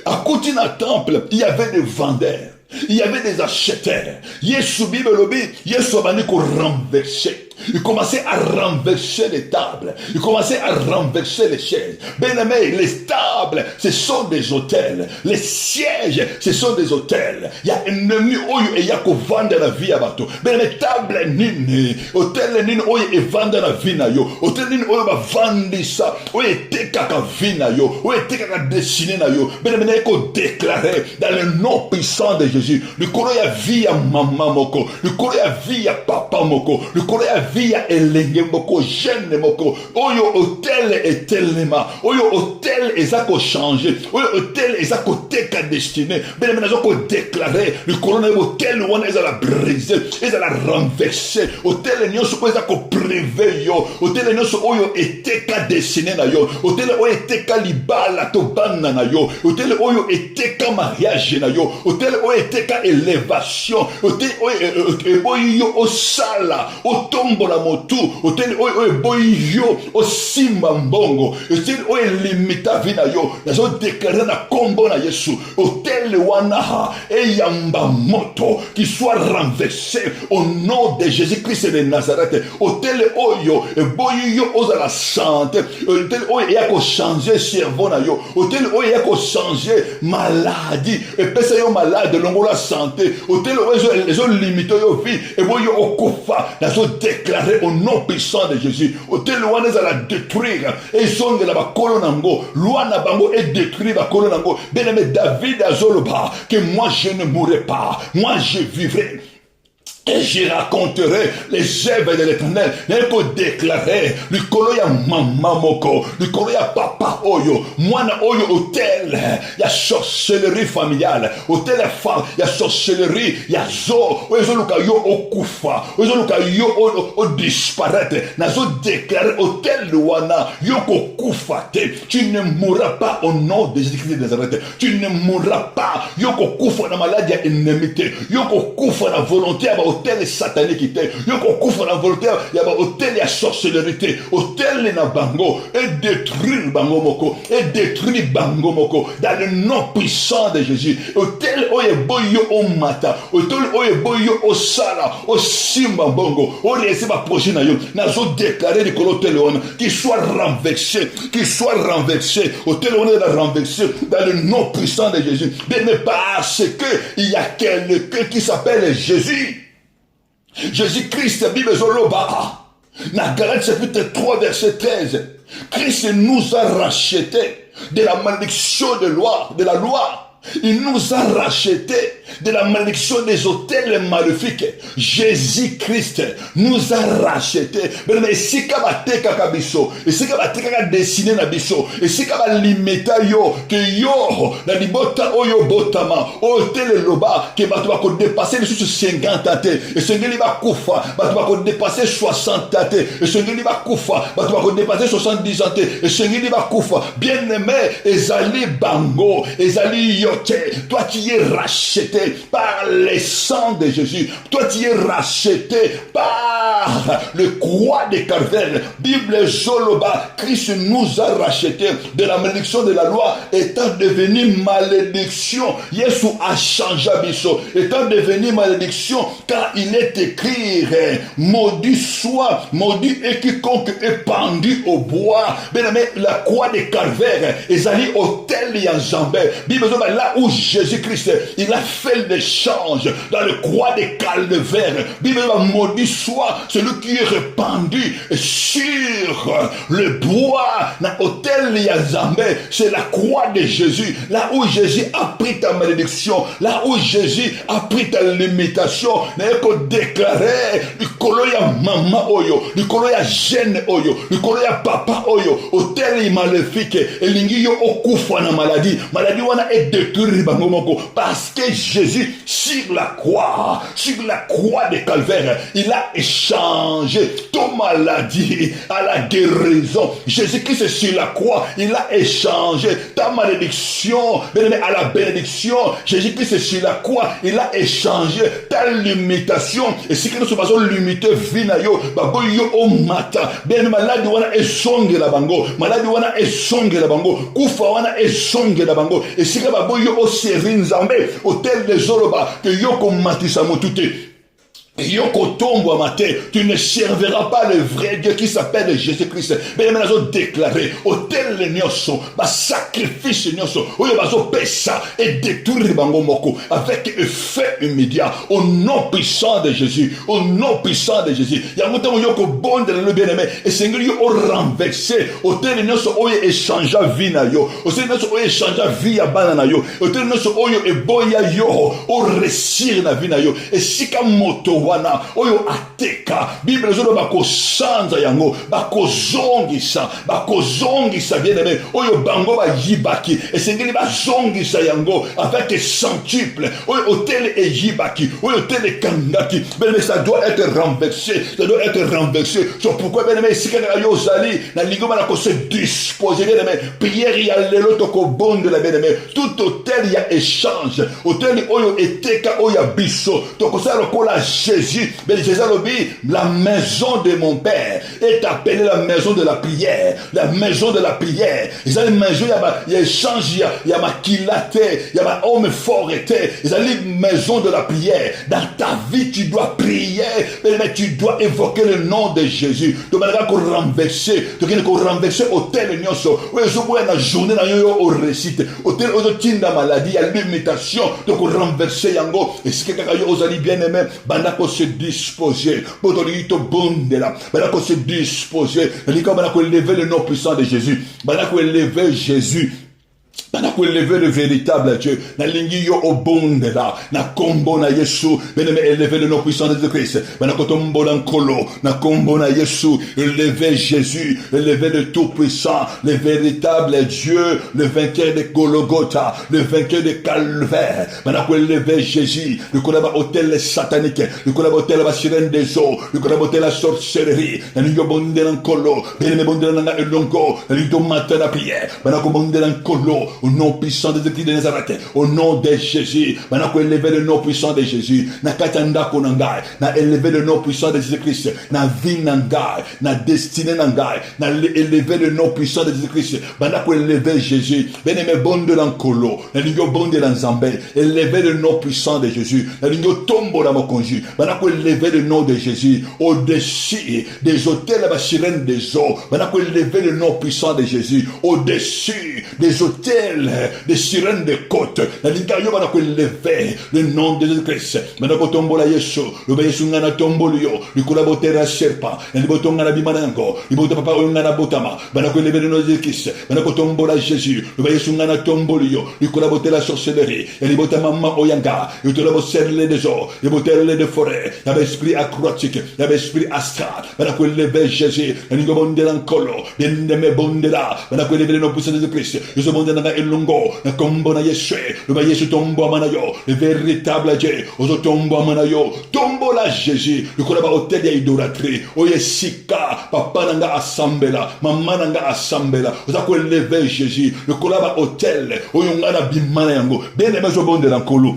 À Koutina temple, il y avait des vendeurs. Il y avait des acheteurs. Yesu Bible le dit, Yesu a dit qu'on renversait. Il commençait à renverser les tables. Il commençait à renverser les chaises. Bien aimé, les tables, ce sont des hôtels. Les sièges, ce sont des hôtels. Il y a un ennemi où il y a qu'on vend la vie à bateau. Bien aimé, table nini, hôtel nini où il vend la vie na yo. Hôtel nini où il va vendre ça. Où il était kaka vie na yo. Où il était kaka dessiné na yo. Bien aimé, il faut déclarer dans le nom puissant de Jésus. Le koro ya vie à maman moko. Le koro ya vie à papa moko. Le koro ya vie à elenge moko. Jeune moko. Oyo hôtel est tellement. Oyo hôtel est à quoi changer. Oyo hôtel est à côté qu'à destiné. Mais les gens qu'on déclarer. Le corona hôtel où on est à la briser. Est à la renverser. Hôtel n'y a pas à quoi priver yo. Hôtel n'y a pas oyo était qu'à destiné na yo. Hôtel oyo était qu'à libala to banna na yo. Hôtel oyo était qu'à mariage na yo. Hôtel oyo était qu'à élévation. Hôtel oyo au sala. Au tombo la motu. Hôtel oyo au simba mbongo. Hôtel oyo limita vina yo. Nazo déclaré na combo na Yesu. Hôtel wanaha et yamba moto qui soit renversé au nom de Jésus-Christ de Nazareth. Hôtel oyo boyo oza la santé. Hôtel oyo yako changer cerveau na yo. Hôtel oyo yako changer maladie. Et pesa yo malade longo la santé. Hôtel oyo les ont limité yo vie et boyo okufa. Nazo déclaré au nom puissant de Jésus. Hôtel wana za la détruire et songe la bakolo nango. Luana bango et détruire bakolo nango. Bien-aimé David azoloba que moi je ne mourrai pas. Moi je vivrai. Et je raconterai les œuvres de l'Éternel. Il faut déclarer le koloya maman moko, le koloya papa oyo, mwana oyo hôtel, il y a sorcellerie familiale, hôtel femme, il y a sorcellerie, il y a zo, oyo luka yo okufa, oyo luka yo o disparaître. Nazo déclarer hôtel wana yo kokufa te. Tu ne mourras pas au nom de Jésus-Christ de Nazareth. Tu ne mourras pas. Yo kokufa na maladie ya ennemité. Yo kokufa na volonté ya hôtel satanique te. Yoko koufra la volonté, il y a hôtel ya sorcellerie, hôtel na bango et détruire bango moko et détruire bango moko dans le nom puissant de Jésus. Hôtel oye boyo o mata, hôtel oye boyo o sala, o simba bongo, o laisser ma projet na yo. Nazo déclarer de hôtel on qui soit renversé, hôtel on est renversé dans le nom puissant de Jésus. Mais parce que il y a quelqu'un qui s'appelle Jésus. Jésus-Christ, Bible Zoloba, dans Galates chapitre 3, verset 13, Christ nous a rachetés de la malédiction de la loi. Il nous a rachetés de la malédiction des hôtels maléfiques. Jésus-Christ nous a rachetés. Mais si kabate kakabiso, et si kabate dessiné na biso, et si kabate limita yo, que yo, na libota oyo botama, hôtel loba, que batu bako dépasser les 50 ate, et ce ngeli ba kufa, batu bako dépasser 60 ate, et ce ngeli ba kufa, batu bako dépasser 70 ate, et ce ngeli ba kufa, bien aimé, ezali bango, ezali yo. Toi qui es racheté par le sang de Jésus. Toi qui es racheté par le croix de Calvaire. Bible Zoloba, Christ nous a racheté de la malédiction de la loi étant devenu malédiction. Jésus a changé biso étant devenu malédiction car il est écrit maudit soit, maudit et quiconque est pendu au bois. Bien aimé, la croix de Calvaire, ezali hôtel ya Jambé. Bible Zoloba, là où Jésus-Christ, il a fait fait l'échange dans le croix des calvaires. Bible va maudit soit celui qui est répandu sur le bois dans l'autel Yazambé. C'est la croix de Jésus. Là où Jésus a pris ta malédiction, là où Jésus a pris ta limitation, n'est que déclarer du koloya maman oyo, du koloya jeune oyo, du koloya papa oyo, hôtel maléfique, et l'ingio okufa na maladie wana est détruit bangomoko, parce que Jésus sur la croix de Calvaire, il a échangé ton maladie à la guérison. Jésus-Christ sur la croix, il a échangé ta malédiction à la bénédiction. Jésus-Christ sur la croix, il a échangé ta limitation. Et si que nous sommes limités, vinayo, babo yo o mata, bien malade wana esonge la bango, malade wana esonge la bango, kufa wana esonge la bango. Et si que babo yo o serinzambe, hôtel des Zoroba, que yo ko matisa motute. Tu ne serviras pas le vrai Dieu qui s'appelle Jésus-Christ. Mais nous avons déclaré au tel nyoso, ma sacrifice nyoso, où il va pesa et détruire bangomoko avec effet immédiat au nom puissant de Jésus, au nom puissant de Jésus. Il y a un moment où il bon de le bien-aimé et c'est lui au renversé au tel nyoso où il échangea vie na yo, au tel nyoso où il échangea vie à banana yo, au tel nyoso où il boya yo, au réussir na vie na yo et si ka moto wana oyo ateka Bible zolo bako sanza yango bako zongisa bien-aimé oyo bango ba yibaki esengeli ba zongisa yango avec centuple oyo hôtel et yibaki oyo hôtel kangaki bien-aimé, ça doit être renversé, c'est pourquoi bien-aimé sikana yo zali na lingoma na ko se disposer bien-aimé prière ya lelo to ko bonde la bien-aimé tout hôtel ya échange hôtel oyo eteka oyo biso to ko sa lokola Jésus. Mais Jésus a dit, la maison de mon Père est appelée la maison de la prière. La maison de la prière. Ils ont une maison, il y a échange, il y a ma kilate, il y a ma homme fort été. Ils ont une maison de la prière. Dans ta vie, tu dois prier, mais tu dois évoquer le nom de Jésus. Tu dois renverser, tu dois renverser hôtel nyoso. Oui, je vois la journée au récite. Hôtel aux tinda maladie, il y a l'imitation. Tu dois renverser yango. Et si quelqu'un a bien aimé, bandako se disposer, pour se disposer, lever le nom puissant de Jésus, lever Jésus. Pendant qu'on élevait le véritable Dieu, na lingi yo obonde là, na kombo na Yesu, bien-aimé, élever le nom puissant de Christ. Pendant qu'on tombe dans kolo, na kombo na Yesu, élever Jésus, élever le tout-puissant, le véritable Dieu, le vainqueur de Golgotha, le vainqueur de Calvaire. Pendant qu'on élevait Jésus, le collab hôtel satanique, le collab hôtel la sirène des eaux, le collab hôtel la sorcellerie, na lingi bonde dans kolo, bien-aimé bonde dans elongo, na lingi matin la prière. Pendant qu'on bonde dans kolo, au nom puissant de Jésus de Nazareth, au nom de Jésus, maintenant qu'on élève le nom puissant de Jésus, na katanda konangai, na élever le nom puissant de Jésus-Christ, na vie nangai, na destinée nangai, na élever le nom puissant de Jésus-Christ, maintenant qu'on élève Jésus, ben aimé bon de l'ancolo, na lingo bon de l'enzambé, élever le nom puissant de Jésus, na lingo tombo la mokonju, maintenant qu'on élève le nom de Jésus, au-dessus des hôtels à la sirène des eaux, maintenant qu'on élève le nom puissant de Jésus, au-dessus des hôtels des sirènes des côtes, la lingayo va lever le nom de Jésus-Christ. Maintenant qu'on tombe la Yesu, le Yesu ngana tombo lio, le collaborateur à serpa, le boton ngana bimanango, le boton papa ngana botama, maintenant qu'on lever le nom de Jésus-Christ, maintenant qu'on tombe la Jésus, le Yesu ngana tombo lio, le collaborateur à sorcellerie, et le boton maman oyanga, le collaborateur des eaux, le boton des forêts, il y avait esprit acrobatique, il y avait esprit astral, maintenant qu'on lever Jésus, le lingo bonde l'ancolo, bien aimé bonde là, maintenant qu'on lever le nom puissant de Jésus-Christ, le bonde na elongo na kombo na Yesu le ba Yesu tombo amanayo le véritable Dieu ozo tombo amanayo tombo la Jésus le kola ba hôtel ya idolâtrie oyesika papa nanga asambela mama nanga asambela oza ko lever Jésus le kola ba hôtel oyonga na bimana yango bien aimé zo bonde na kolo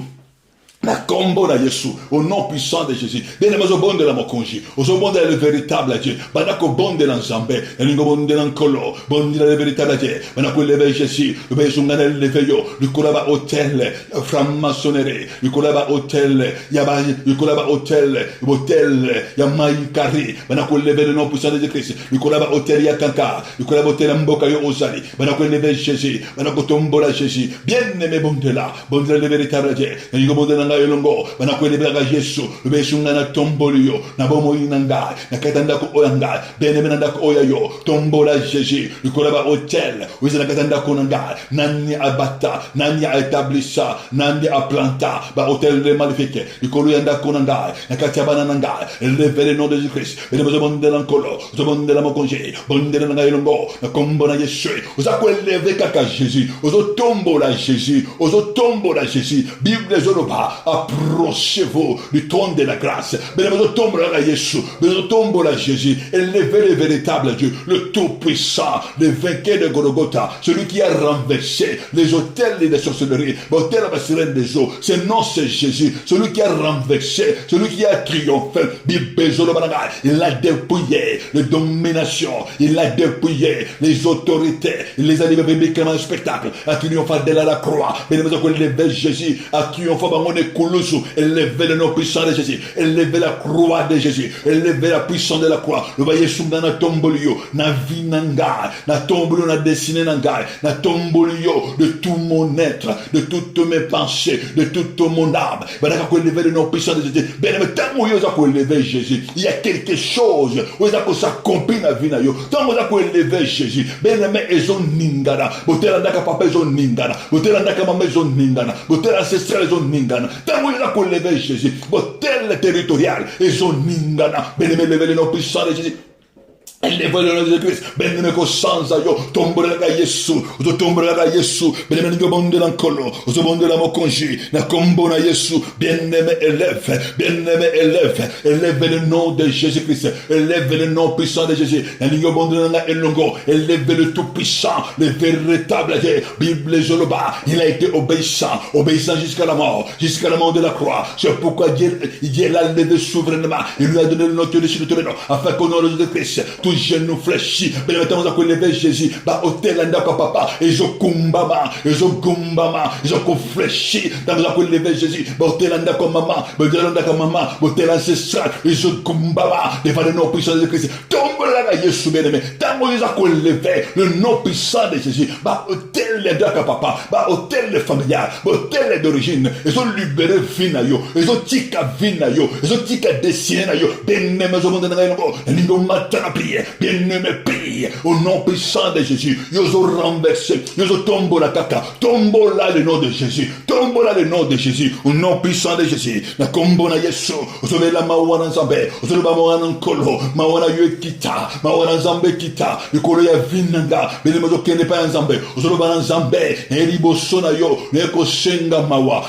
Na combo na Yesu, au nom puissant de Jésus. Bien aimé, au bon de la mokonji, au bon de le véritable Dieu. Banako bon de l'ensemble, elingo bon de l'encolo, bon de le véritable Dieu. Banako leve Jésus, le bezungana leve yo, le kolaba hôtel, franc-maçonnerie, le kolaba hôtel, yaba, le kolaba hôtel, yamaïkari. Banako leve le nom puissant de Christ, le kolaba hôtel yakanka, le kolaba hôtel mboka yo ozali. Banako leve Jésus, banako tombola Jésus. Bien aimé bon de la, bon de le véritable Dieu. Elingo bon de la yolongo bana kwelebela Yesu lubesunga na tombolio na bomo inanga na katanda ko oyanga bene menanda ko oyayo tombola Jésus lukolaba hotel wizana katanda ko nanga nani abata nani établissa nani aplanta ba hotel de magnifique lukolo yanda ko nanga na katabana nanga leve le nom de Jésus-Christ bene besoin de l'ancolo besoin de la mokonje bonde na yolongo na kombona Yesu uzakweleve kaka Jésus uzotombola Jésus uzotombola Jésus Bible zoloba approchez-vous du trône de la grâce. Bénémoine tombe là Jésus, bénémoine tombe là Jésus, élevez le véritable Dieu, le tout-puissant, le vainqueur de Golgotha, celui qui a renversé les hôtels et les sorcelleries, l'hôtel à la sirène des eaux. Ce nom c'est Jésus, celui qui a renversé, celui qui a triomphé. Il a dépouillé les dominations, il a dépouillé les autorités, il les a livrés publiquement au spectacle, a triomphé de la croix. Bénémoine élevez Jésus, a triomphé élevez le nom puissant de Jésus, élevez la croix de Jésus, élevez la puissance de la croix. Le voyez sous na tombolio, na vie nanga, na tombolio na destiné nanga, na tombolio de tout mon être, de toutes mes pensées, de toute mon âme. Ben là élever le nom puissant de Jésus. Ben mais tant que vous élever Jésus, il y a quelque chose où ça s'accomplit na vie na yo. Tant que vous élever Jésus, ben mais ezo ningana, botela ndaka papa ezo ningana, botela ndaka mama ezo ningana, botela ancestral ezo ningana. Tant que vous lever Jésus, botelle territorial, et son ningana, bénémoine lever le nom puissant de Jésus. Élevez le nom de Christ, bénémoine ko sans ayo, tombola ga Yesu, uzo tombola ga Yesu, bénémoine ko bonde l'ancolo, uzo bonde la mokonji, na kombo na Yesu, bien-aimé élève, élève le nom de Jésus-Christ, élève le nom puissant de Jésus, na bonde na elongo, élève le tout puissant, le véritable Dieu, Bible Joloba, il a été obéissant jusqu'à la mort de la croix. C'est pourquoi Dieu l'a levé souverainement, il lui a donné le nom de Jésus, afin qu'au nom de Christ, tout genou fléchi, mais maintenant on a levé Jésus, bah hôtel andako papa, et je kumbama, fléchi, dans on a levé Jésus, bah hôtel andako maman, hôtel ancestral, et je kumbama, devant le nom puissant de Christ, tombe là, Jésus bien-aimé, tant on a levé le nom puissant de Jésus, bah hôtel andako papa, bah hôtel familial, bah hôtel d'origine, et sont libérés finayo, et sont tika vinayo, et sont tika dessiné nayo, bien-aimé, je m'en donne un matin à prier. Bien-aimé, prie au nom puissant de Jésus. Yozo renversé, yozo tombo la kaka, tombo là le nom de Jésus, tombo là le nom de Jésus, au nom puissant de Jésus. Na kombo na Yesu, osobe la mawana nzambe, osobe la mawana nkolo, mawana yue kita, mawana nzambe kita, yukolo ya vinanga, bele mozo kende pa nzambe, osobe la nzambe, eribo sona yo, neko senga mawa,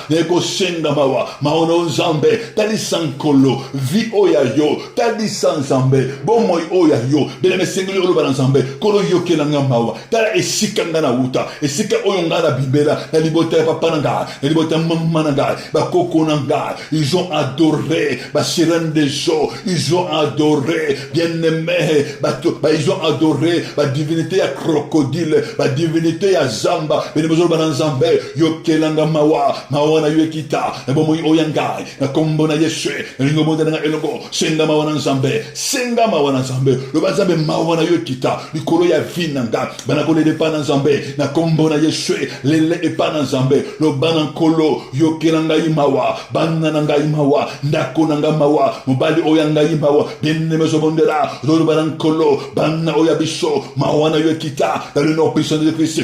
mawana nzambe, tali sankolo, vi oya yo, tali sanzambe, bomoy oya yo, bele mesengeli oloba na nzambe kolo yokela nga mawa tala esika nga na wuta esika oyo nga na bibela na libota ya papa na nga na libota ya mama na nga bakoko na nga ils ont adoré ba sirène des eaux ils ont adoré bien-aimé ils ont adoré ba divinité ya crocodile ba divinité ya zamba bele mozolo na nzambe yokela nga mawa na yekita na bomo oya nga na kombo na Yesu na lingo bonda na elongo senga mawa na nzambe lo bazambe mawana yo kita likolo ya vinanga bana ko le pa na nzambe na kombo na Yesu lele e pa na nzambe lo bana nkolo yo kelanga imawa bana nanga imawa ndako nanga mawa mobali oyanga imawa binne mezo bondela lo bana nkolo bana oya biso mawana yo kita dans le nom puissant de Christ.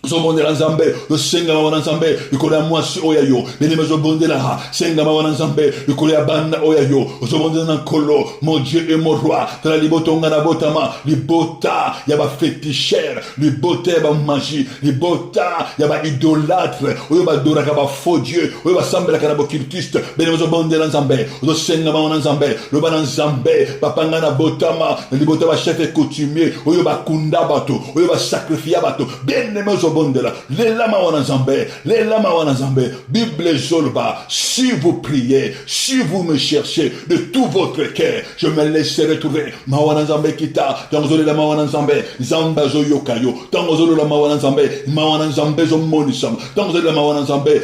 Zobondela nzambe lo senga mawana nzambe likolo ya mwasi oya yo bene mezo bondela ha senga mawana nzambe likolo ya banda oya yo zobondela na nkolo mon Dieu et mon roi tala libotonga na botama libota ya ba féticheur libota ya ba magie libota ya ba idolâtre oyo ba doraka ba faux dieu oyo ba sambela kana ba cultiste bene mezo bondela nzambe lo senga mawana nzambe lo bana nzambe papanga na botama libota ba chef coutumier oyo ba kunda bato oyo ba sacrifier bato bene mezo zobondela, les lama wanazambe, les lama wanazambe, Bible zolba, si vous priez, si vous me cherchez de tout votre cœur, je me laisserai trouver, ma wanazambe kita, tangozole la ma wanazambe, zamba zo yokayo, tangozole la ma wanazambe zo monisam, tangozole la ma wanazambe,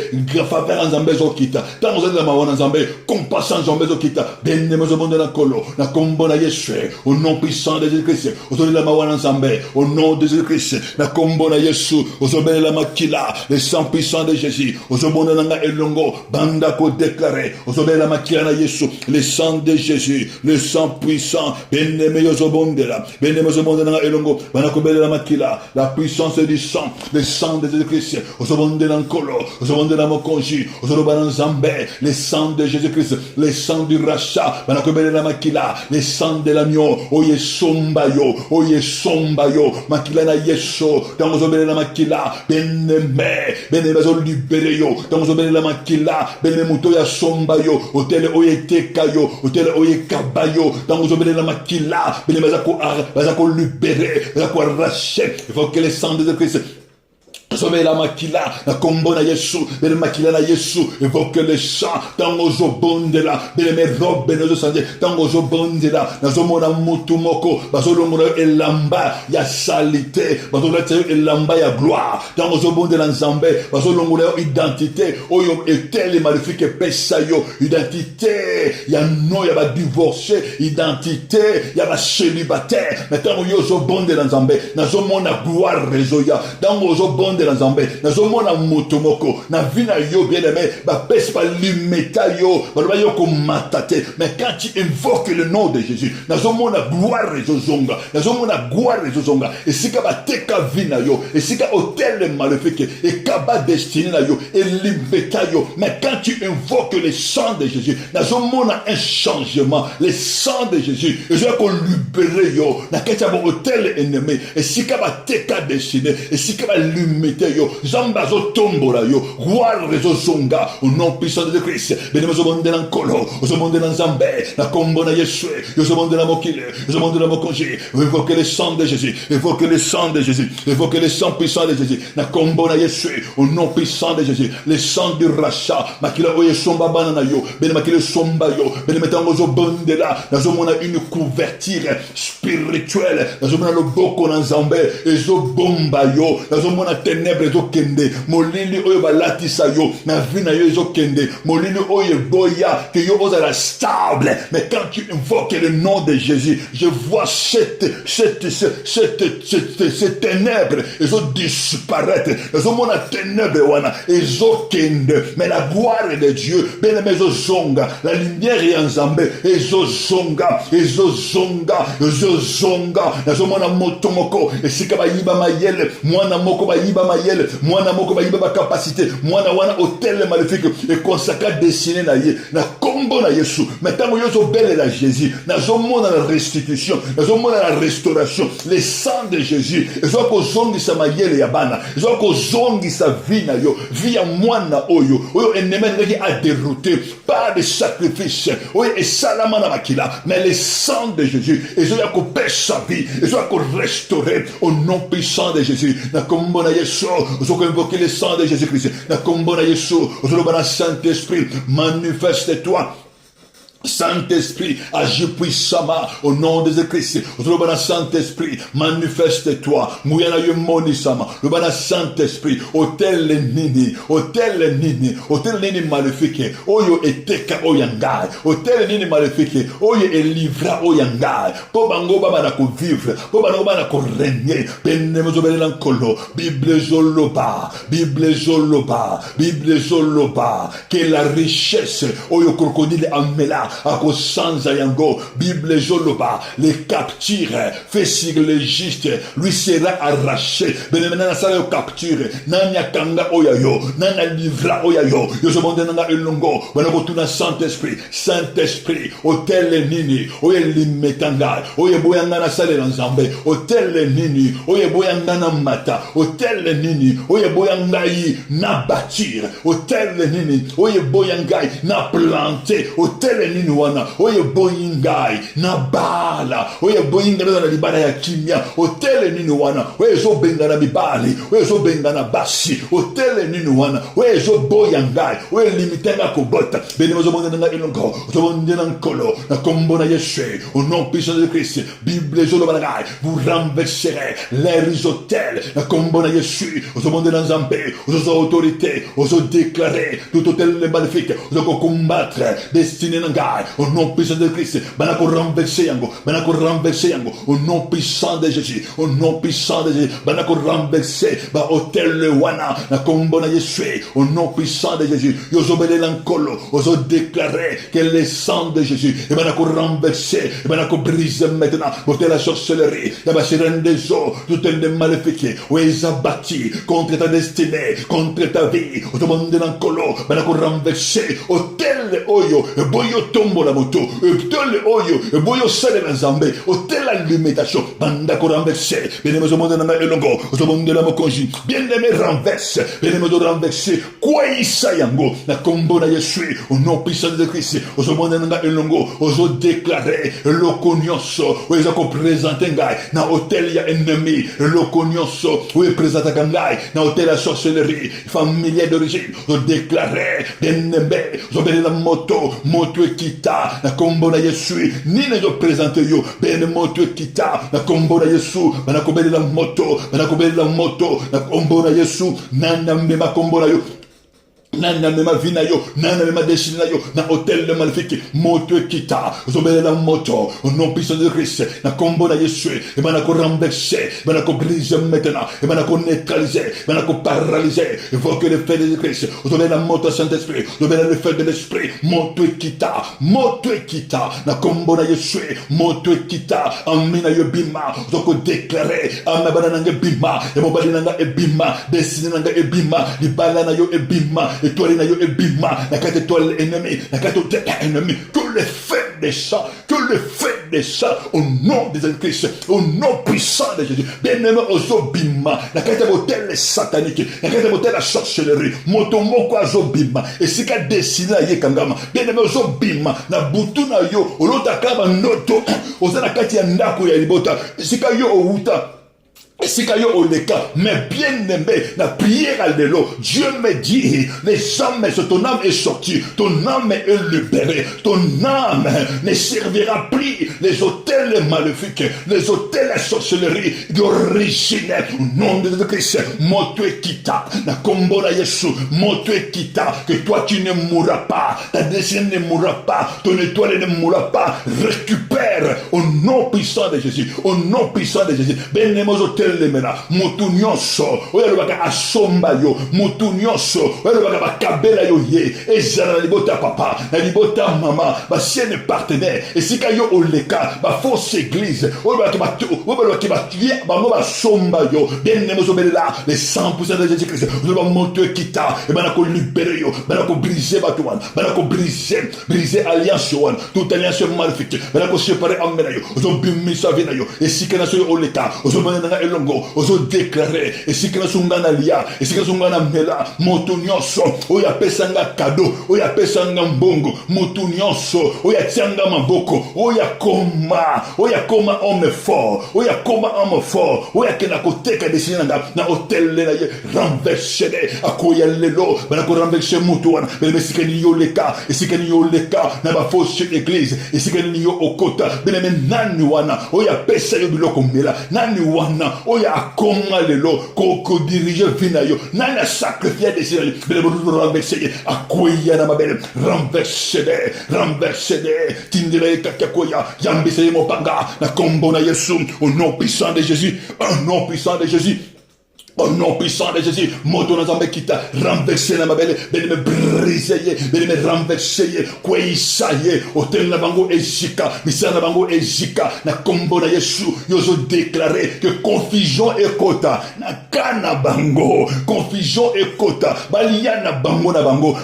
faveur nzambe zo kita, tangozole la ma wanazambe, compassion nzambe zo kita, benemo zo bonde na kolo, na kombo na Yesu, au nom puissant de Jésus-Christ, ozole la ma wanazambe, au nom de Jésus-Christ, na kombo na Yesu, ozobele la makila, le sang puissant de Jésus, ozobonde nanga elongo, banda ko déclaré, ozobele la makila na Yesu, le sang de Jésus, le sang puissant, beneme yozobonde la, beneme yozobonde nanga elongo, banda ko bele la makila, la puissance du sang, le sang de Jésus-Christ, ozobonde nankolo, ozobonde na mokonji, ozobonde nzambe, le sang de Jésus-Christ, le sang du rachat, banda ko bele la makila, le sang de l'agneau, oye sombayo, makila na Yesu, tango zobele la makila, beneme zo libere yo, tango zobele la makila, beneme muto ya sombayo, hôtel oye tekayo, hôtel oye kabayo, tango zobele la makila, beneme zako libere, zako arracher, il faut que le sang de Christ sauver la makila, la combo na Yesu, le makila na Yesu, évoque le sang, tango zo bonde la, me robe no sanje, tango zo bonde la, na zo mona mutu moko, bazo longora elamba ya salité, bazo lete elamba ya gloire, tango zo bonde la nzambe, bazo longora identité, oyo etele maléfique pesa yo, identité ya no ya ba divorcé, identité ya ba célibataire, mais tango yo zo bonde la nzambe, na zo mona gloire rezoya, tango zo bonde la nzambe nazomona moto moko na vie na yo bien-aimé bapesi balimeta yo baloba yo komata te, mais quand tu invoques le nom de Jésus nazomona gloire ezozonga, nazomona gloire ezozonga, esika bateka vie na yo, esika hôtel maléfique ekaba destiné na yo elimeta yo, mais quand tu invoques le sang de Jésus nazomona un changement, le sang de Jésus ezoya kolibere yo na kati ya bo hôtel ennemi, esika bateka destiné, esika balimeta yo, zamba zo tombola yo, gloire zo zonga, au nom puissant de Christ, benema zo bonde na nkolo, zo bonde na nzambe, na kombo na Yesu, zo bonde na mokile, zo bonde na mokonji, évoquez le sang de Jésus, évoquez le sang de Jésus, évoquez le sang puissant de Jésus, na kombo na Yesu, au nom puissant de Jésus, le sang du rachat, makila oye somba banana yo, benema kile somba yo, benema tango zo bonde la, na zo mona une couverture spirituelle, na zo mona lo boko na nzambe, et zo bomba yo, na zo mona ténèbres ezokende, molili oyo balatisa yo na vie na yo ezokende, molili oyo boya que yo ozala stable, mais quand tu invoques le nom de Jésus, je vois cette ténèbres ezo disparaître, ezomona ténèbres wana ezokende, mais la gloire de Dieu bien-aimé ezozonga, la lumière ya nzambe ezozonga, ezomona moto moko esika bayiba mayele, mwana moko bayiba mayele, mwana moko bayiba ba capacité, mwana wana hôtel maléfique et consacré destiné na ye na kombo na Yesu, maintenant yo zo belle la Jésus, na zo mona la restitution, na zo mona la restauration, le sang de Jésus ezo ko zongi sa mayele ya bana, ezo ko zongi sa vie na yo, vie ya mwana oyo ennemi ngaki a dérouté par des sacrifices, oyo esalama na makila, mais le sang de Jésus ezo ya ko pêche sa vie, ezo ko restaurer au nom puissant de Jésus, na kombo na Yesu, ozo ko invoquer le sang de Jésus-Christ, na kombo na Yesu, ozo lo bana Saint-Esprit, manifeste-toi. Saint-Esprit, agis puissamment au nom de Jésus-Christ. Le Saint-Esprit, manifeste-toi. Mouyana Yemonisama. Le Saint-Esprit, hôtel Nini, hôtel Nini maléfique. Oyo eteka oyangai. Hôtel Nini maléfique. Oyo elivra oyangai. Po bango baba na ko vivre. Po bango baba na ko régner. Penemozo belan kolo. Bible zoloba. Que la richesse. Oyo crocodile amela. Ako sanza yango, Bible zoloba, les captures, fait sur le juste, lui sera arraché. Benemena sa yo capture, nanya kanga oyayo, nanya livra oyayo, yo se monde nanga elongo, bana botuna Saint-Esprit, hôtel nini, oye limetanga, oye boyanga na sale nzambe, hôtel nini, oye boyanga na mata, hôtel nini, oye boyanga na bâtir, hôtel nini, oye boyanga na planter, hôtel nini wana oyo boyingai na bala oyo boyingai na libala ya kimia hotele nini wana oyo zo benga na mibali oyo zo benga na basi hotele nini wana oyo zo boyangai oyo limitenga kobota bene zo bonga na elongo zo bonga na nkolo na kombo na Yesu au nom puissant de Christ Bible zo lo balagai vous renverserez les hôtels na kombo na Yesu zo bonga na Nzambe zo autorité zo déclarer tout hôtel maléfique zo combattre destiné na ngai au nom puissant de Christ bana ko renverser yango au nom puissant de Jésus au nom puissant de Jésus bana ko renverser ba hôtel wana na kombo na Yesu au nom puissant de Jésus yo zo bele lankolo zo déclarer que le sang de Jésus et bana ko renverser et bana ko briser maintenant hôtel la sorcellerie la sirène des eaux tout le maléfique où ils abattu contre ta destinée contre ta vie au monde de lankolo bana ko renverser hôtel oyo e boyo tombo la moto hôtel oyo e boyo sale na Nzambe hôtel la limitation banda ko renverser bien aimé au monde na elongo au monde de la mokonji bien aimé renverse bien aimé de renverser quoi isa yango na kombo na Yesu au nom puissant de Christ au monde na elongo au déclarer le konyoso où ils ont présenté ngai na hôtel ya ennemi le konyoso où ils présentent ngai na hôtel la sorcellerie familier d'origine au déclarer bien aimé au la moto ekita na kombo na Yesu nini zo présente yo ben moto ekita na kombo na Yesu bana kobeli la moto na kombo na Yesu nana mema kombo na yo nana mema vina yo nana mema destina yo na hôtel de maléfique moto ekita zobele la moto au nom puissant de Christ na kombo na Yesu et bana ko renverser bana ko briser maintenant et bana ko neutraliser bana ko paralyser il faut que le feu de Christ zobele la moto Saint-Esprit zobele le feu de l'esprit moto ekita na kombo na Yesu moto ekita amina yo bima zoko déclarer amabana nanga bima e mobali nanga ebima destina nanga ebima libala na yo ebima étoile na yo ebima na kate étoile ennemi na kate ennemi que le feu descend au nom de Jésus-Christ au nom puissant de Jésus bien-aimé ozobima na kate hôtel satanique na kate hôtel la sorcellerie moto moko azobima esika desina ye kangama bien-aimé ozobima na butu na yo olotaka ba noto ozana kati ya ndako ya libota esika yo outa esika yo oleka mais bien aimé na prière à l'élo Dieu me dit les âmes ton âme est sortie ton âme est libérée ton âme ne servira plus les hôtels maléfiques les hôtels à sorcellerie d'origine au nom de Christ moto ekita na kombo na Yesu moto ekita que toi tu ne mourras pas ta destinée ne mourra pas ton étoile ne mourra pas récupère au nom puissant de Jésus au nom puissant de Jésus ben lemena mutu nyonso oyo alobaka asomba yo mutu nyonso oyo alobaka bakabela yo ye ezala na libota papa na libota mama basienne partenaire esika yo oleka bafausse église oyo balobaki batie bango basomba yo bien-aimé ozobelela les 100% de Jésus-Christ ozoba moto ekita ebana kolibere yo bana kobriser bato wana bana kobriser alliance wana toute alliance maléfique bana koséparer amena yo ozobimisa vi na yo esika na so yo oleka ozobana na elongo ozo déclarer esika na sungana lia esika na sungana mela moto nyonso oyo apesanga cadeau oyo apesanga mbongo moto nyonso oyo atianga maboko oyo akoma homme fort oyo akoma homme fort oyo akenda koteka desina na hotel na ye renverser akoya lelo bana ko renverser moto wana bele esika ni yo leka na ba fausse église esika ni yo okota bele nani wana oyo apesa yo biloko mela nani wana oyo akoma lelo ko diriger vina yo nana sacrifier des bele renverser akoya na mabele renverser tindire kakakoya yambise mopanga na kombo na Yesu au nom puissant de Jésus au nom puissant de Jésus, moto na Nzambe kita renverser na mabele, bene me briser ye, bene me renverser ye, kwa isaye, hotel na bango ezika, misa na bango ezika, na kombo na Yesu, yozo déclarer que confusion ekota, na kana bango, confusion ekota, balia na bango,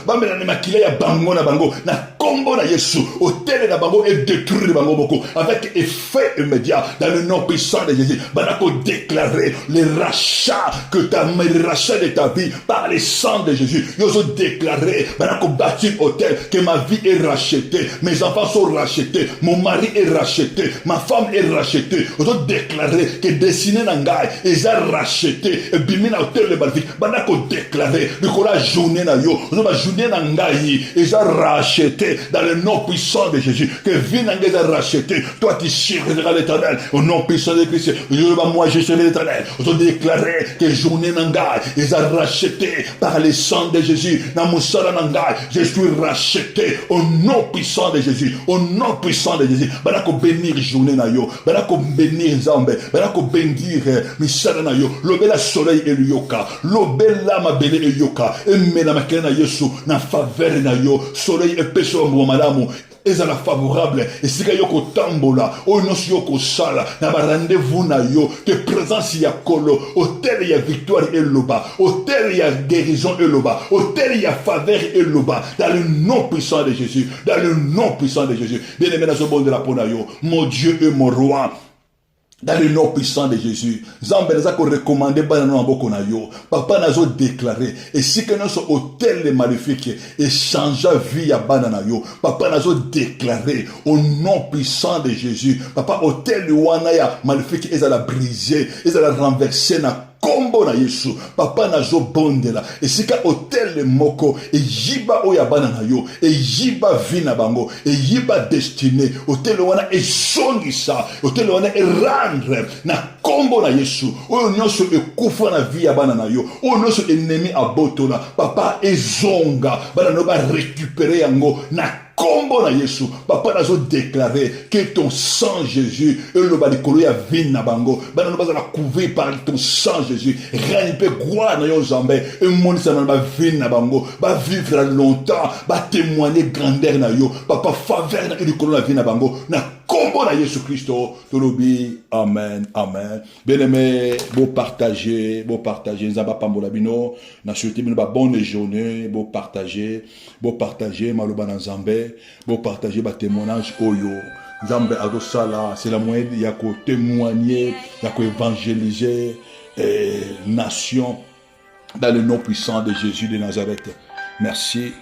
bamela ne makila ya bango na bango, na kombo na Yesu, hotel na bango est détruit na bango boko, avec effet immédiat, dans le nom puissant de Jésus, banako déclarer les rachats que ta rachat de ta vie par le sang de Jésus. Ils ont déclaré, qu'on bâtit hôtel, que ma vie est rachetée, mes enfants sont rachetés, mon mari est racheté, ma femme est rachetée. Ils ont déclaré que destiné nangai, ils ont racheté, et bimina hôtel de Balvi, qu'on déclaré, que la journée na yo, la journée nangai, ils ont racheté dans le nom puissant de Jésus, que vie nangai a racheté, toi tu chériras l'Éternel, au nom puissant de Christ, moi je serai l'Éternel. Ils ont déclaré que journée nangai, ils ont racheté par le sang de Jésus, na musala nangai, je suis racheté au nom puissant de Jésus, au nom puissant de Jésus. Qu'on bénir journée na yo, qu'on bénir Zambé, qu'on bénir misala na yo, l'obela soleil et yoka, l'obela ma belle et yoka, et mena makena yesu na faveur na yo, soleil et pécho mo malamu. Ezala favorable et si ka yoko tambola o no si yoko sala na ba rendez-vous na yo te présence ya kolo hôtel ya victoire et loba hôtel ya guérison et loba hôtel ya faveur et loba dans le nom puissant de Jésus, dans le nom puissant de Jésus. Bien-aimé dans ce bon de la pona yo, mon Dieu et mon roi, dans le nom puissant de Jésus, Zambé nous a recommandé papa nous a déclaré et si que notre hôtel est maléfique et changea vie à banana yo, papa nous a déclaré au nom puissant de Jésus, papa hôtel wanaya maléfique ils la briser, ils la renverser na kombo na Yesu, papa nazo bondela et si ka hôtel moko et yiba oya banana yo et yiba vina bango et yiba destiné hôtel wana et songisa hôtel wana et rendre na kombo na Yesu oyo nyonso ekufa na vie ya banana yo oyo nyonso ennemi abotola papa ezonga banana ba récupérer yango na kombo na Yesu, papa nazo déclaré que ton sang Jésus et le balikolo ya vina bango, banana bazala couvert par ton sang Jésus, règne pe gloire na yo Zambé, et mon sa na ba vina bango, ba vivre longtemps, ba témoigner grandeur na yo, papa faveur na balikolo na vina bango, na kombo na Jésus Christo, tolobi, amen, amen. Bien-aimé, beau partager, nzamba pambola bino, na souhaité bino ba bonne journée, beau partager, maloba na Zambé, beau partager ba témoignage oyo. Nzambe adosala, c'est la moyen ya ko témoigner, ya ko évangéliser nation dans le nom puissant de Jésus de Nazareth. Merci.